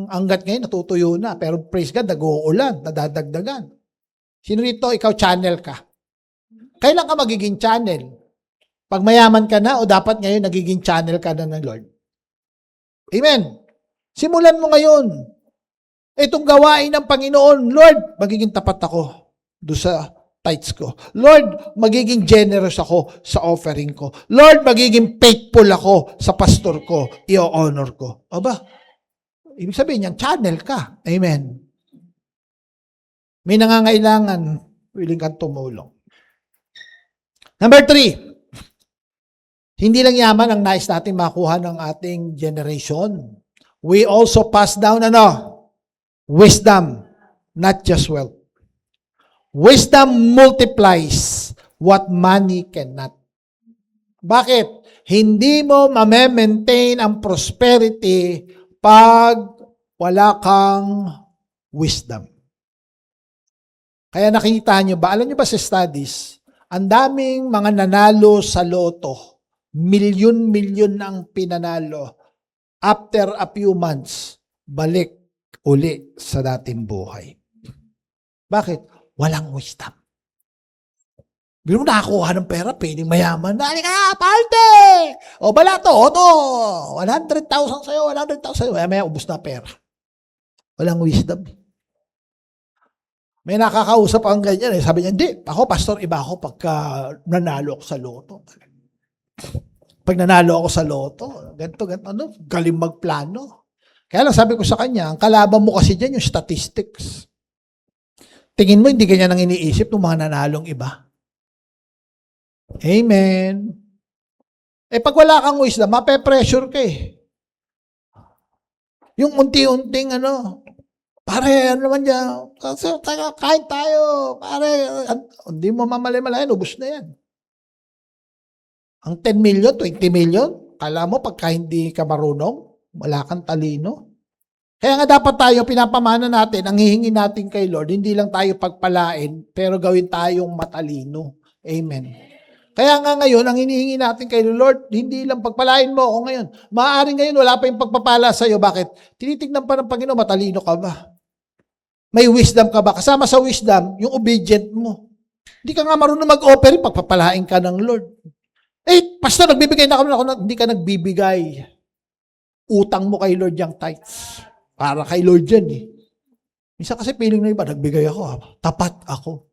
anggat ngayon, natutuyo na. Pero praise God, nag-uulan, nadadagdagan. Sino rito, ikaw channel ka? Kailan ka magiging channel? Pag mayaman ka na o dapat ngayon nagiging channel ka na ng Lord? Amen. Simulan mo ngayon. Itong gawain ng Panginoon, Lord, magiging tapat ako doon sa tithes ko. Lord, magiging generous ako sa offering ko. Lord, magiging faithful ako sa pastor ko. I-honor ko. Aba, ibig sabihin yan, channel ka. Amen. May nangangailangan, willing kang tumulong. Number 3, hindi lang yaman ang nais natin makuha ng ating generation. We also pass down wisdom, not just wealth. Wisdom multiplies what money cannot. Bakit? Hindi mo ma-maintain ang prosperity pag wala kang wisdom. Kaya nakita nyo ba, alam nyo ba sa studies, ang daming mga nanalo sa loto, milyon-milyon ang pinanalo, after a few months, balik uli sa dating buhay. Bakit? Walang wisdom. Biro mo nakakuha ng pera, pwedeng mayaman. Dali ka, party! O bala to, 100,000 sa'yo, 100,000 sa'yo. Maya ubos na pera. Walang wisdom. May nakakausap ang ganyan. Sabi niya, hindi, ako pastor, iba ako pagka nanalo ako sa loto. Pag nanalo ako sa loto, ganito, galing magplano. Kaya lang sabi ko sa kanya, ang kalaban mo kasi dyan yung statistics. Tingin mo, hindi ganyan ang iniisip ng mga nanalong iba. Amen. Pag wala kang wisdom, mape-pressure ka eh. Yung unti-unting pare, naman dyan, kain tayo, pare, hindi mo mamalay-malayan, ubos na yan. Ang 10 million, 20 million, kala mo pagka hindi ka marunong, wala kang talino. Kaya nga dapat tayo, pinapamana natin, ang hihingi natin kay Lord, hindi lang tayo pagpalain, pero gawin tayong matalino. Amen. Kaya nga ngayon, ang hinihingi natin kay Lord, hindi lang pagpalain mo ako ngayon. Maaaring ngayon, wala pa yung pagpapala sa iyo. Bakit? Tinitignan pa ng Panginoon, matalino ka ba? May wisdom ka ba? Kasama sa wisdom, yung obedient mo. Hindi ka nga marunong mag-offer, pagpapalain ka ng Lord. Pastor, nagbibigay na ako, hindi ka nagbibigay. Utang mo kay Lord yung tithes. Para kay Lord yan eh. Minsan kasi feeling na iba, nagbigay ako, tapat ako.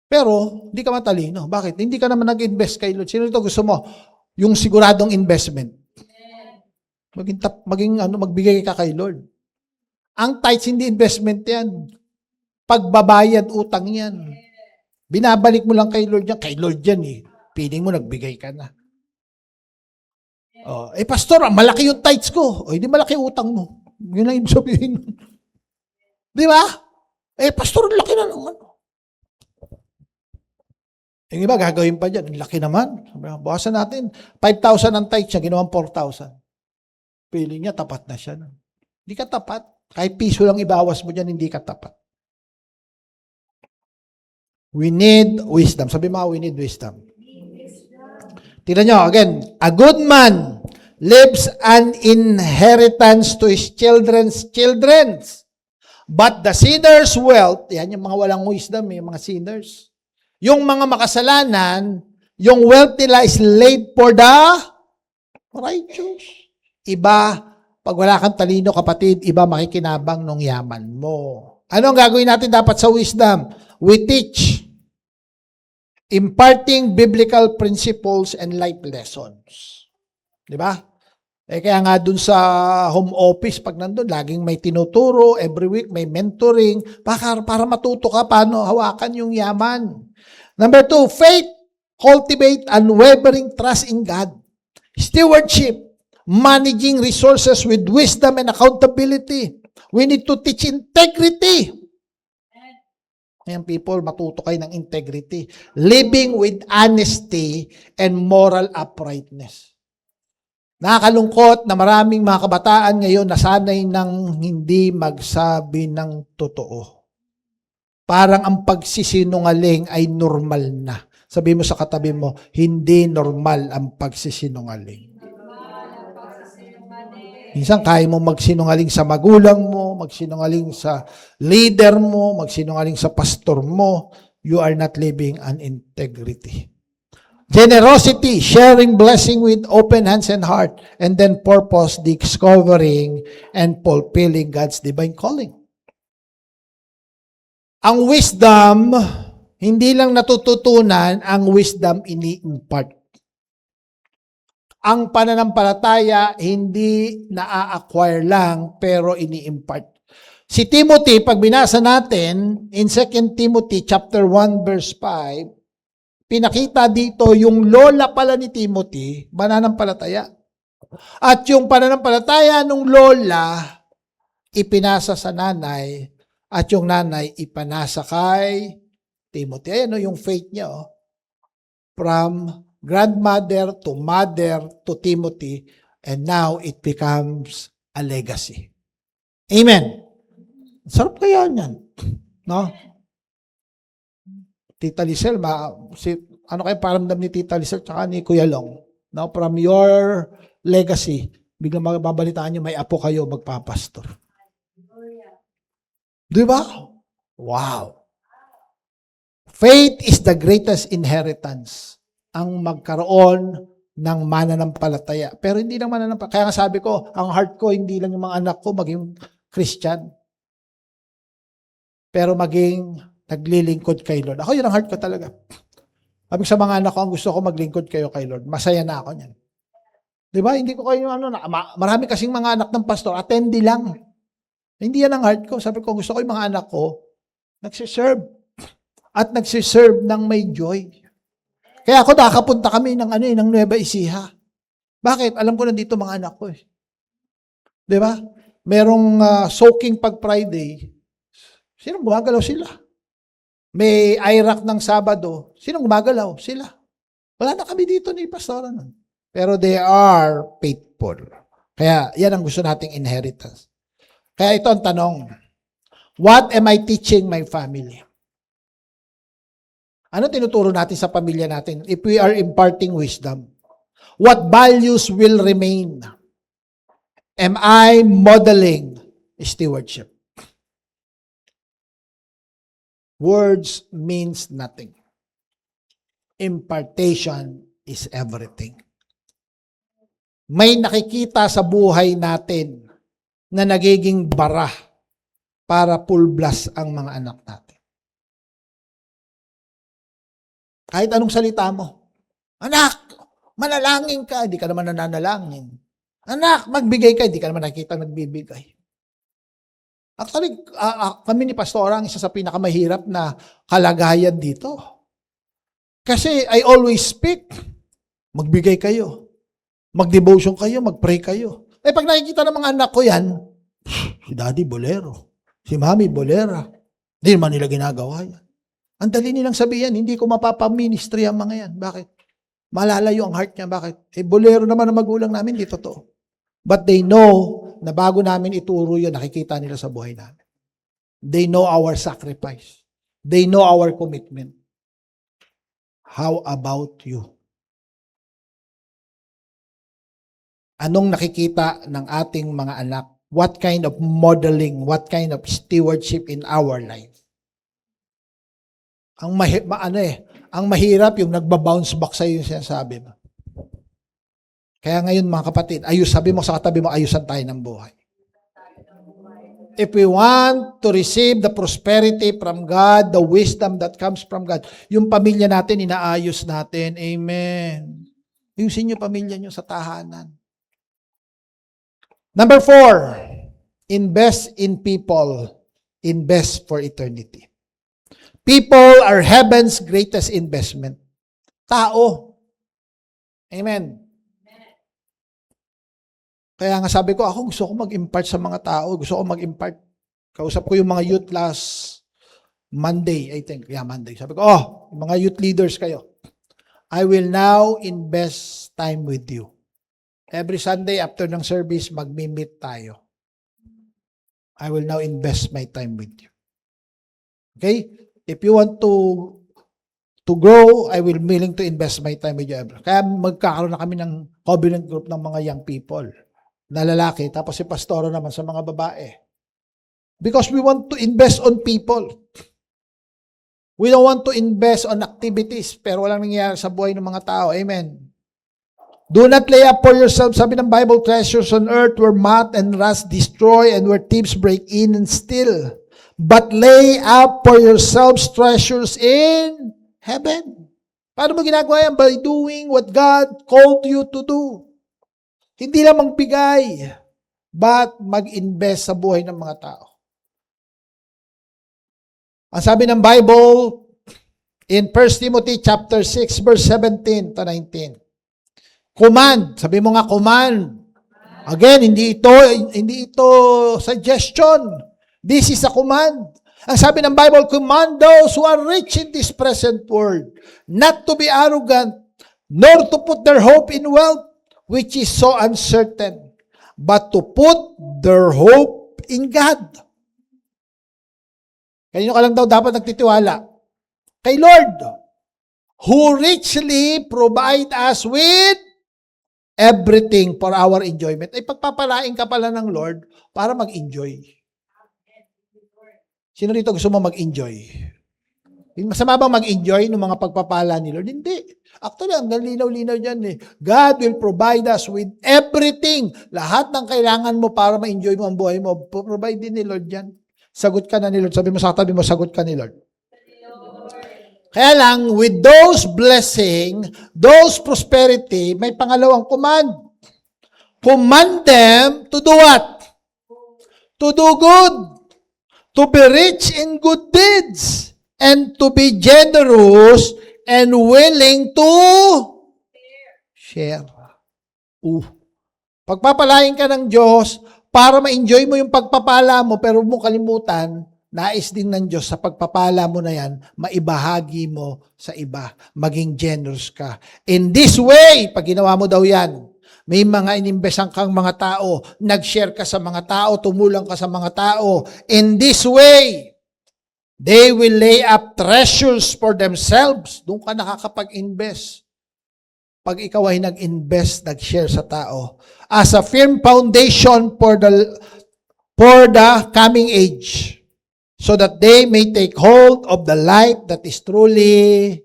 Pero, hindi ka matalino. Bakit? Hindi ka naman nag-invest kay Lord. Sino ito gusto mo? Yung siguradong investment. Magbigay ka kay Lord. Ang tithes, hindi investment yan. Pagbabayad, utang yan. Binabalik mo lang kay Lord yan. Kay Lord yan eh. Piling mo, nagbigay ka na. Pastor, malaki yung tithes ko. Hindi malaki utang mo. Yun lang yung sabihin. Di ba? Pastor, laki na naman. Yung iba, gagawin pa dyan. Laki naman. Bawasan natin. 5,000 ang tithes niya, ginawang 4,000. Feeling niya, tapat na siya. Hindi ka tapat. Kahit piso lang ibawas mo dyan, hindi ka tapat. We need wisdom. Sabi mo, we need wisdom. Tignan nyo, again. A good man leaves an inheritance to his children's children. But the sinner's wealth, yan yung mga walang wisdom, yung mga sinners. Yung mga makasalanan, yung wealth nila is laid for the righteous. Iba, pag wala kang talino, kapatid, iba makikinabang nung yaman mo. Ano ang gagawin natin dapat sa wisdom? We teach, imparting biblical principles and life lessons. Di ba? Kaya nga dun sa home office, pag nandun, laging may tinuturo, every week may mentoring, para matuto ka paano hawakan yung yaman. Number 2, faith, cultivate unwavering trust in God. Stewardship, managing resources with wisdom and accountability. We need to teach integrity. Ngayon, people, matuto kayo ng integrity. Living with honesty and moral uprightness. Nakakalungkot na maraming mga kabataan ngayon nasanay ng hindi magsabi ng totoo. Parang ang pagsisinungaling ay normal na. Sabi mo sa katabi mo, hindi normal ang pagsisinungaling. Minsan kaya mo magsinungaling sa magulang mo, magsinungaling sa leader mo, magsinungaling sa pastor mo. You are not living an integrity. Generosity, sharing blessing with open hands and heart, and then purpose, discovering and fulfilling God's divine calling. Ang wisdom, hindi lang natututunan, ang wisdom ini-impart. Ang pananampalataya, hindi na-acquire lang, pero ini-impart. Si Timothy, pag binasa natin, in 2 Timothy chapter 1 verse 5, pinakita dito yung lola pala ni Timothy, mananampalataya. At yung pananampalataya ng lola, ipinasa sa nanay, At yung nanay, ipanasa kay Timothy. Ayan yung faith niya. From grandmother to mother to Timothy, and now it becomes a legacy. Amen. Sarap kaya niyan. No? Tita Lisel, ano kayo paramdam ni Tita Lisel tsaka ni Kuya Long? No? From your legacy, biglang mababalitaan nyo, may apo kayo magpapastor. Di ba? Wow. Faith is the greatest inheritance. Ang magkaroon ng mananampalataya. Pero hindi lang mananampalataya. Kaya nga sabi ko, ang heart ko, hindi lang yung mga anak ko maging Christian. Pero maging naglilingkod kay Lord. Ako yun ang heart ko talaga. Sabi sa mga anak ko, ang gusto ko maglingkod kayo kay Lord. Masaya na ako niyan. Di ba? Hindi ko kayo marami kasing mga anak ng pastor, attendee lang. Hindi yan ang heart ko. Sabi ko, gusto ko yung mga anak ko, nagsiserve. At nagsiserve ng may joy. Kaya ako nakapunta kami ng Nueva Ecija. Bakit? Alam ko na dito mga anak ko. Di ba? Merong soaking pag Friday. Sinong gumagalaw? Sila. May IRAC ng Sabado. Sinong gumagalaw? Sila. Wala na kami dito ni Pastora nun. Pero they are faithful. Kaya yan ang gusto nating inheritance. Kaya ito ang tanong, what am I teaching my family? Ano tinuturo natin sa pamilya natin if we are imparting wisdom? What values will remain? Am I modeling stewardship? Words means nothing. Impartation is everything. May nakikita sa buhay natin na nagiging bara para pulblas ang mga anak natin. Kahit anong salita mo. Anak, manalangin ka, hindi ka naman nananalangin. Anak, magbigay ka, hindi ka naman nakikita nagbibigay. Actually, kami ni Pastora ang isa sa pinakamahirap na kalagayan dito. Kasi I always speak, magbigay kayo. Mag-devotion kayo, mag-pray kayo. Pag nakikita ng mga anak ko yan, si Daddy bolero, si Mami bolera, hindi naman nila ginagawa yan. Ang dali nilang sabihin, hindi ko mapapaministry ang mga yan. Bakit? Malalayo ang heart niya. Bakit? Bolero naman ang magulang namin, di totoo. But they know na bago namin ituro yun, nakikita nila sa buhay namin. They know our sacrifice. They know our commitment. How about you? Anong nakikita ng ating mga anak? What kind of modeling, what kind of stewardship in our life? Ang mahirap yung nagba-bounce back sa iyo yung sinasabi mo. Kaya ngayon mga kapatid, sabi mo sa katabi mo, ayusan tayo ng buhay. If we want to receive the prosperity from God, the wisdom that comes from God, yung pamilya natin, inaayos natin. Amen. Ayusin yung pamilya nyo sa tahanan. Number 4, invest in people, invest for eternity. People are heaven's greatest investment. Tao. Amen. Kaya nga sabi ko, ako gusto ko mag-impart sa mga tao. Gusto ko mag-impart. Kausap ko yung mga youth last Monday, I think. Yeah, Monday. Sabi ko, mga youth leaders kayo. I will now invest time with you. Every Sunday after ng service, magmi-meet tayo. I will now invest my time with you. Okay? If you want to grow, I will willing to invest my time with you. Kaya magkakaroon na kami ng covenant group ng mga young people na lalaki, tapos si Pastoro naman sa mga babae. Because we want to invest on people. We don't want to invest on activities, pero walang nangyayari sa buhay ng mga tao. Amen. Do not lay up for yourself, sabi ng Bible, treasures on earth where moth and rust destroy and where thieves break in and steal. But lay up for yourselves treasures in heaven. Paano mo ginagawa yan? By doing what God called you to do. Hindi lang magbigay, but mag-invest sa buhay ng mga tao. Ang sabi ng Bible, in 1 Timothy chapter 6, verse 17 to 19, command. Sabi mo nga, command. Again, hindi ito suggestion. This is a command. Ang sabi ng Bible, command those who are rich in this present world not to be arrogant, nor to put their hope in wealth, which is so uncertain, but to put their hope in God. Kanino ka lang daw dapat nagtitiwala? Kay Lord, who richly provide us with everything for our enjoyment. Ay pagpapalain ka pala ng Lord para mag-enjoy. Sino rito gusto mo mag-enjoy? Masama bang mag-enjoy ng mga pagpapala ni Lord? Hindi. Actually, ang linaw-linaw dyan eh. God will provide us with everything. Lahat ng kailangan mo para ma-enjoy mo ang buhay mo, provide din ni Lord dyan. Sagot ka na ni Lord. Sabi mo sa katabi mo, sagot ka ni Lord. Kaya lang, with those blessing, those prosperity, may pangalawang command. Command them to do what? To do good. To be rich in good deeds. And to be generous and willing to share. Pagpapalain ka ng Diyos para ma-enjoy mo yung pagpapala mo, pero huwag mo kalimutan, nais din ng Diyos sa pagpapala mo na yan, maibahagi mo sa iba. Maging generous ka. In this way, pag ginawa mo daw yan, may mga inimbesan kang mga tao, nag-share ka sa mga tao, tumulong ka sa mga tao. In this way, they will lay up treasures for themselves. Doon ka nakakapag-invest. Pag ikaw ay nag-invest, nag-share sa tao. As a firm foundation for the coming age. So that they may take hold of the life that is truly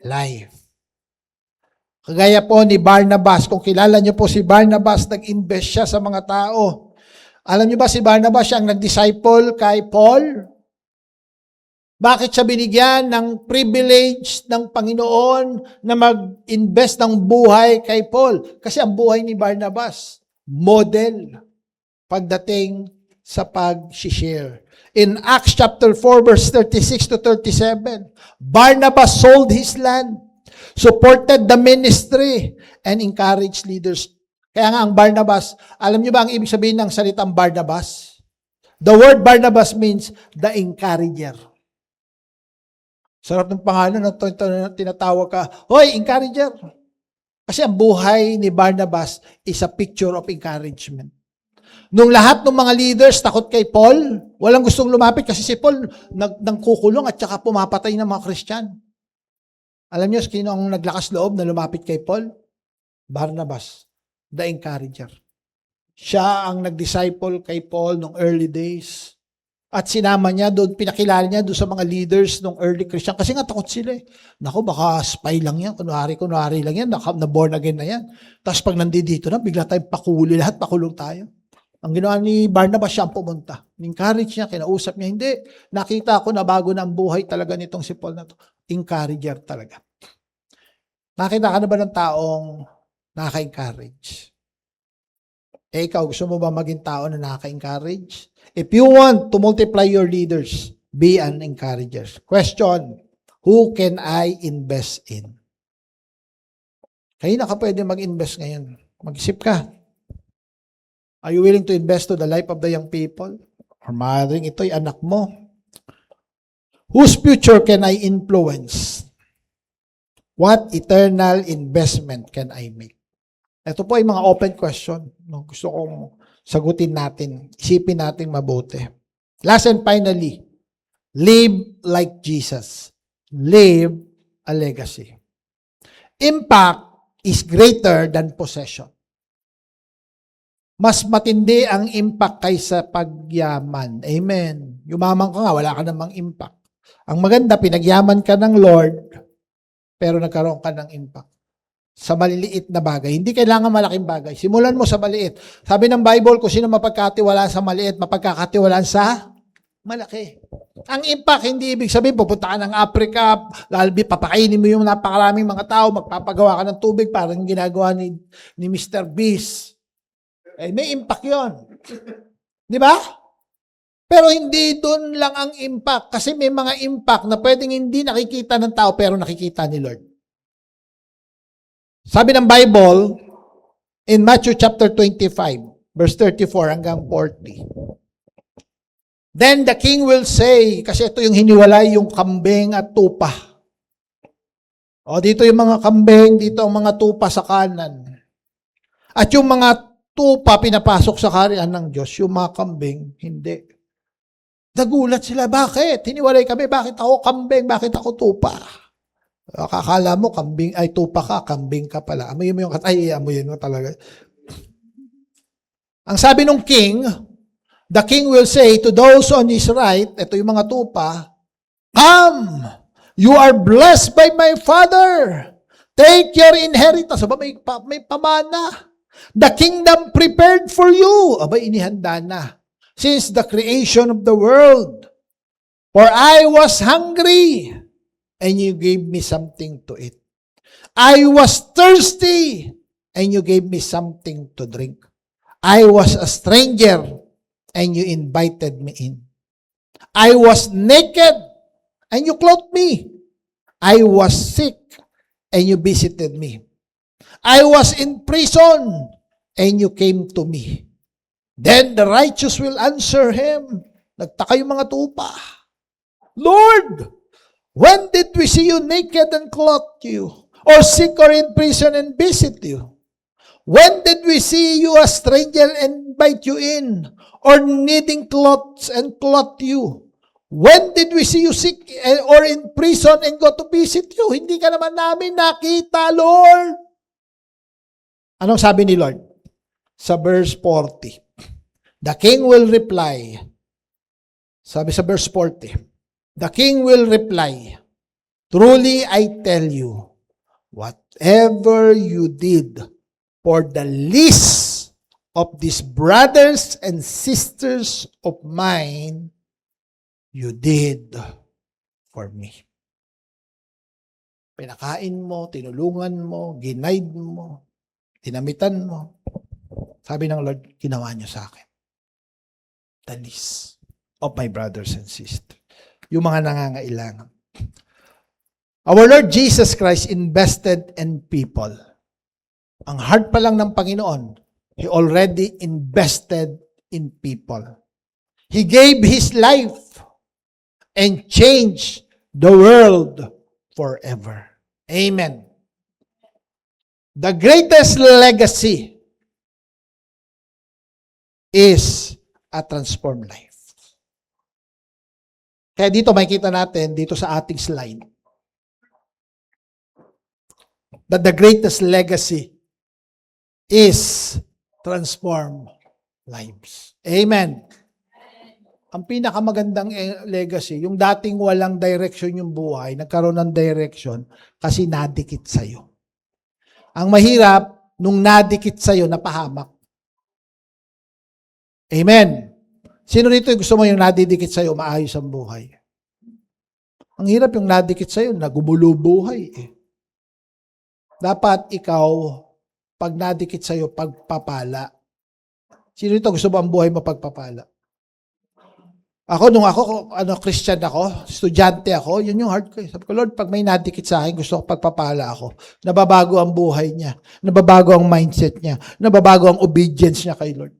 life. Kagaya po ni Barnabas. Kung kilala niyo po si Barnabas, nag-invest siya sa mga tao. Alam niyo ba si Barnabas siya ang nag-disciple kay Paul? Bakit siya binigyan ng privilege ng Panginoon na mag-invest ng buhay kay Paul? Kasi ang buhay ni Barnabas, model pagdating sa pag-share. In Acts chapter 4, verse 36 to 37, Barnabas sold his land, supported the ministry, and encouraged leaders. Kaya nga ang Barnabas, alam niyo ba ang ibig sabihin ng salitang Barnabas? The word Barnabas means the encourager. Sarap ng pangalan na tinatawag ka, hoy, encourager. Kasi ang buhay ni Barnabas is a picture of encouragement. Nung lahat ng mga leaders takot kay Paul, walang gustong lumapit kasi si Paul nagkukulong at saka pumapatay ng mga Christian. Alam niyo, sino ang naglakas loob na lumapit kay Paul? Barnabas, the encourager. Siya ang nag-disciple kay Paul nung early days. At sinama niya doon, pinakilala niya doon sa mga leaders ng early Christian. Kasi nga takot sila eh. Naku, baka spy lang yan. Kunwari lang yan. Na-born again na yan. Tapos pag nandito na, bigla tayong pakuli. Lahat pakulong tayo. Ang ginawa ni Barnabas, siya ang pumunta. Encourage niya, kinausap niya. Hindi, nakita ko na bago na ang buhay talaga nitong si Paul na to. Encourager talaga. Nakita ka na ba ng taong nakaka-encourage? Eh, ikaw, gusto mo ba maging tao na nakaka-encourage? If you want to multiply your leaders, be an encourager. Question, who can I invest in? Kayo na ka pwede mag-invest ngayon. Mag-isip ka. Are you willing to invest to the life of the young people? Or maaaring ito'y anak mo? Whose future can I influence? What eternal investment can I make? Ito po ay mga open question. Gusto kong sagutin natin. Isipin natin mabuti. Last and finally, live like Jesus. Live a legacy. Impact is greater than possession. Mas matindi ang impact kaysa pagyaman. Amen. Yumaman ka nga, wala ka namang impact. Ang maganda, pinagyaman ka ng Lord, pero nagkaroon ka ng impact. Sa maliliit na bagay. Hindi kailangan malaking bagay. Simulan mo sa maliit. Sabi ng Bible, kung sino mapagkatiwalaan sa maliit, mapagkakatiwalaan sa malaki. Ang impact, hindi ibig sabihin, pupunta ka ng Africa, lalbi, papakainin mo yung napakaraming mga tao, magpapagawa ka ng tubig, parang ginagawa ni Mr. Beast. Eh, may impact yon. Di ba? Pero hindi doon lang ang impact. Kasi may mga impact na pwedeng hindi nakikita ng tao, pero nakikita ni Lord. Sabi ng Bible, in Matthew chapter 25, verse 34 hanggang 40. Then the king will say, kasi ito yung hiniwalay, yung kambing at tupa. O dito yung mga kambing, dito ang mga tupa sa kanan. At yung mga tupa pinapasok sa kaharian ng Diyos, yung mga kambing, hindi. Nagulat sila, bakit? Hiniwalay kami, bakit ako kambing, bakit ako tupa? Akala mo, kambing, ay tupa ka, kambing ka pala. Amoyin mo yung, amoyin mo talaga. Ang sabi ng king, the king will say to those on his right, ito yung mga tupa, come, you are blessed by my father. Take your inheritance. Aba, may pamana. The kingdom prepared for you. Aba, inihanda na. Since the creation of the world. For I was hungry, and you gave me something to eat. I was thirsty, and you gave me something to drink. I was a stranger, and you invited me in. I was naked, and you clothed me. I was sick, and you visited me. I was in prison, and you came to me. Then the righteous will answer him. Nagtaka yung mga tupa. Lord, when did we see you naked and clothed you? Or sick or in prison and visit you? When did we see you a stranger and invite you in? Or needing clothes and clothe you? When did we see you sick or in prison and go to visit you? Hindi ka naman namin nakita, Lord. Anong sabi ni Lord? Sa verse 40. The king will reply. Sabi sa verse 40. The king will reply, truly I tell you, whatever you did for the least of these brothers and sisters of mine, you did for me. Pinakain mo, tinulungan mo, ginaid mo, tinamitan mo. Sabi ng Lord, ginawa niyo sa akin. The least of my brothers and sisters. Yung mga nangangailangan. Our Lord Jesus Christ invested in people. Ang heart pa lang ng Panginoon, He already invested in people. He gave His life and changed the world forever. Amen. The greatest legacy is a transformed life. Kaya dito makikita natin, dito sa ating slide, that the greatest legacy is transformed lives. Amen. Ang pinakamagandang legacy, yung dating walang direction yung buhay, nagkaroon ng direction kasi nadikit sa'yo. Ang mahirap, nung nadikit sa'yo, napahamak. Amen. Sino rito gusto mo yung nadidikit sa'yo, maayos ang buhay? Ang hirap yung nadikit sa'yo, nagumulo buhay. Dapat ikaw, pag nadikit sa'yo, pagpapala. Sino rito gusto mo ang buhay mo pagpapala? Nung ako, Christian ako, estudyante ako, yun yung heart ko. Sabi ko, Lord, pag may nadikit sa akin, gusto ko pagpapala ako. Nababago ang buhay niya. Nababago ang mindset niya. Nababago ang obedience niya kay Lord.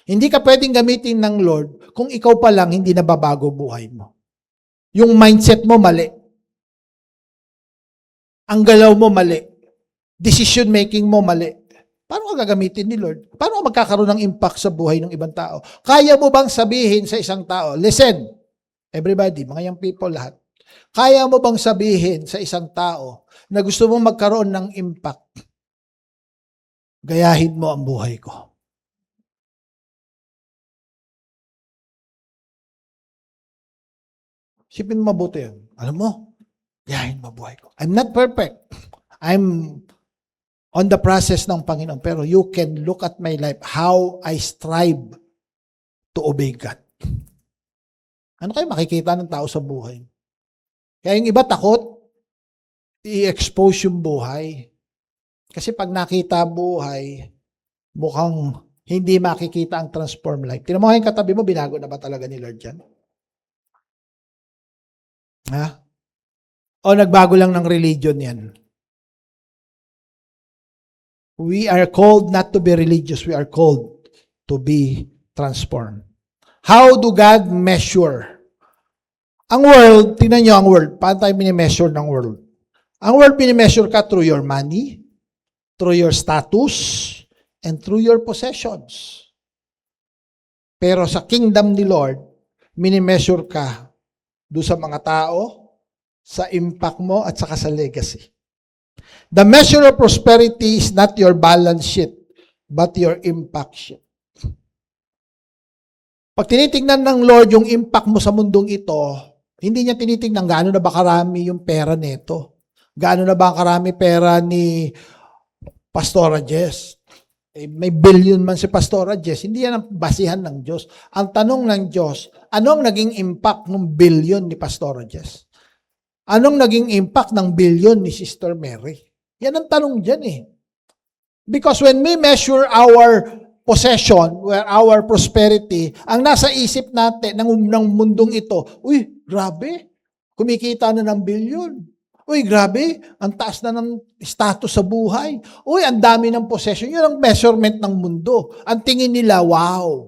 Hindi ka pwedeng gamitin ng Lord kung ikaw pa lang hindi nababago buhay mo. Yung mindset mo mali. Ang galaw mo mali. Decision making mo mali. Paano ka gagamitin ni Lord? Paano ka magkakaroon ng impact sa buhay ng ibang tao? Kaya mo bang sabihin sa isang tao, listen, everybody, mga young people lahat, kaya mo bang sabihin sa isang tao na gusto mong magkaroon ng impact? Gayahin mo ang buhay ko. Sipin mo mabuti yan. Alam mo, gayahin mo buhay ko. I'm not perfect. I'm on the process ng Panginoon. Pero you can look at my life, how I strive to obey God. Ano kayo makikita ng tao sa buhay? Kaya yung iba takot, i-expose yung buhay. Kasi pag nakita buhay, mukhang hindi makikita ang transform life. Tinan mo nga yung katabi mo, binago na ba talaga ni Lord yan? Ha? O nagbago lang ng religion yan? We are called not to be religious. We are called to be transformed. How do God measure? Ang world, tingnan nyo ang world. Paano tayo mini-measure ng world? Ang world, mini-measure ka through your money, through your status, and through your possessions. Pero sa kingdom ni Lord, mini-measure ka doon sa mga tao, sa impact mo, at saka sa legacy. The measure of prosperity is not your balance sheet, but your impact sheet. Pag tinitingnan ng Lord yung impact mo sa mundong ito, hindi niya tinitingnan gaano na ba karami yung pera nito. Gaano na ba karami pera ni Pastora Jess. May billion man si Pastora Jess. Hindi yan ang basihan ng Diyos. Ang tanong ng Diyos, anong naging impact ng billion ni Pastora Jess? Anong naging impact ng billion ni Sister Mary? Yan ang tanong dyan eh. Because when we measure our possession, where our prosperity, ang nasa isip natin ng mundong ito, uy, grabe, kumikita na ng billion. Uy, grabe, ang taas na ng status sa buhay. Uy, ang dami ng possession. Yun ang measurement ng mundo. Ang tingin nila, wow.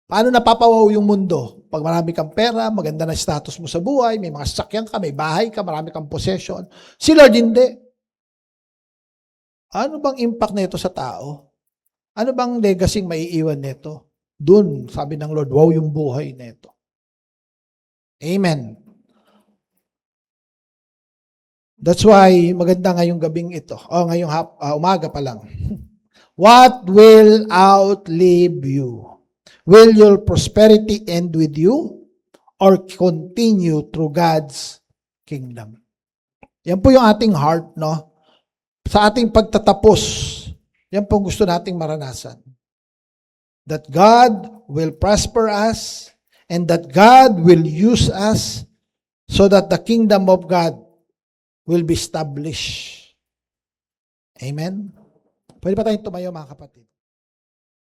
Paano napapawaw yung mundo? Pag marami kang pera, maganda na status mo sa buhay, may mga sasakyan ka, may bahay ka, marami kang possession. Si Lord hindi. Ano bang impact nito sa tao? Ano bang legacy maiiwan nito? Doon, sabi ng Lord, wow yung buhay nito. Amen. That's why maganda ngayong gabing ito. Ngayong umaga pa lang. What will outlive you? Will your prosperity end with you or continue through God's kingdom? Yan po yung ating heart, no? Sa ating pagtatapos, yan po gusto nating maranasan. That God will prosper us and that God will use us so that the kingdom of God will be established. Amen? Pwede pa tayong tumayo, mga kapatid?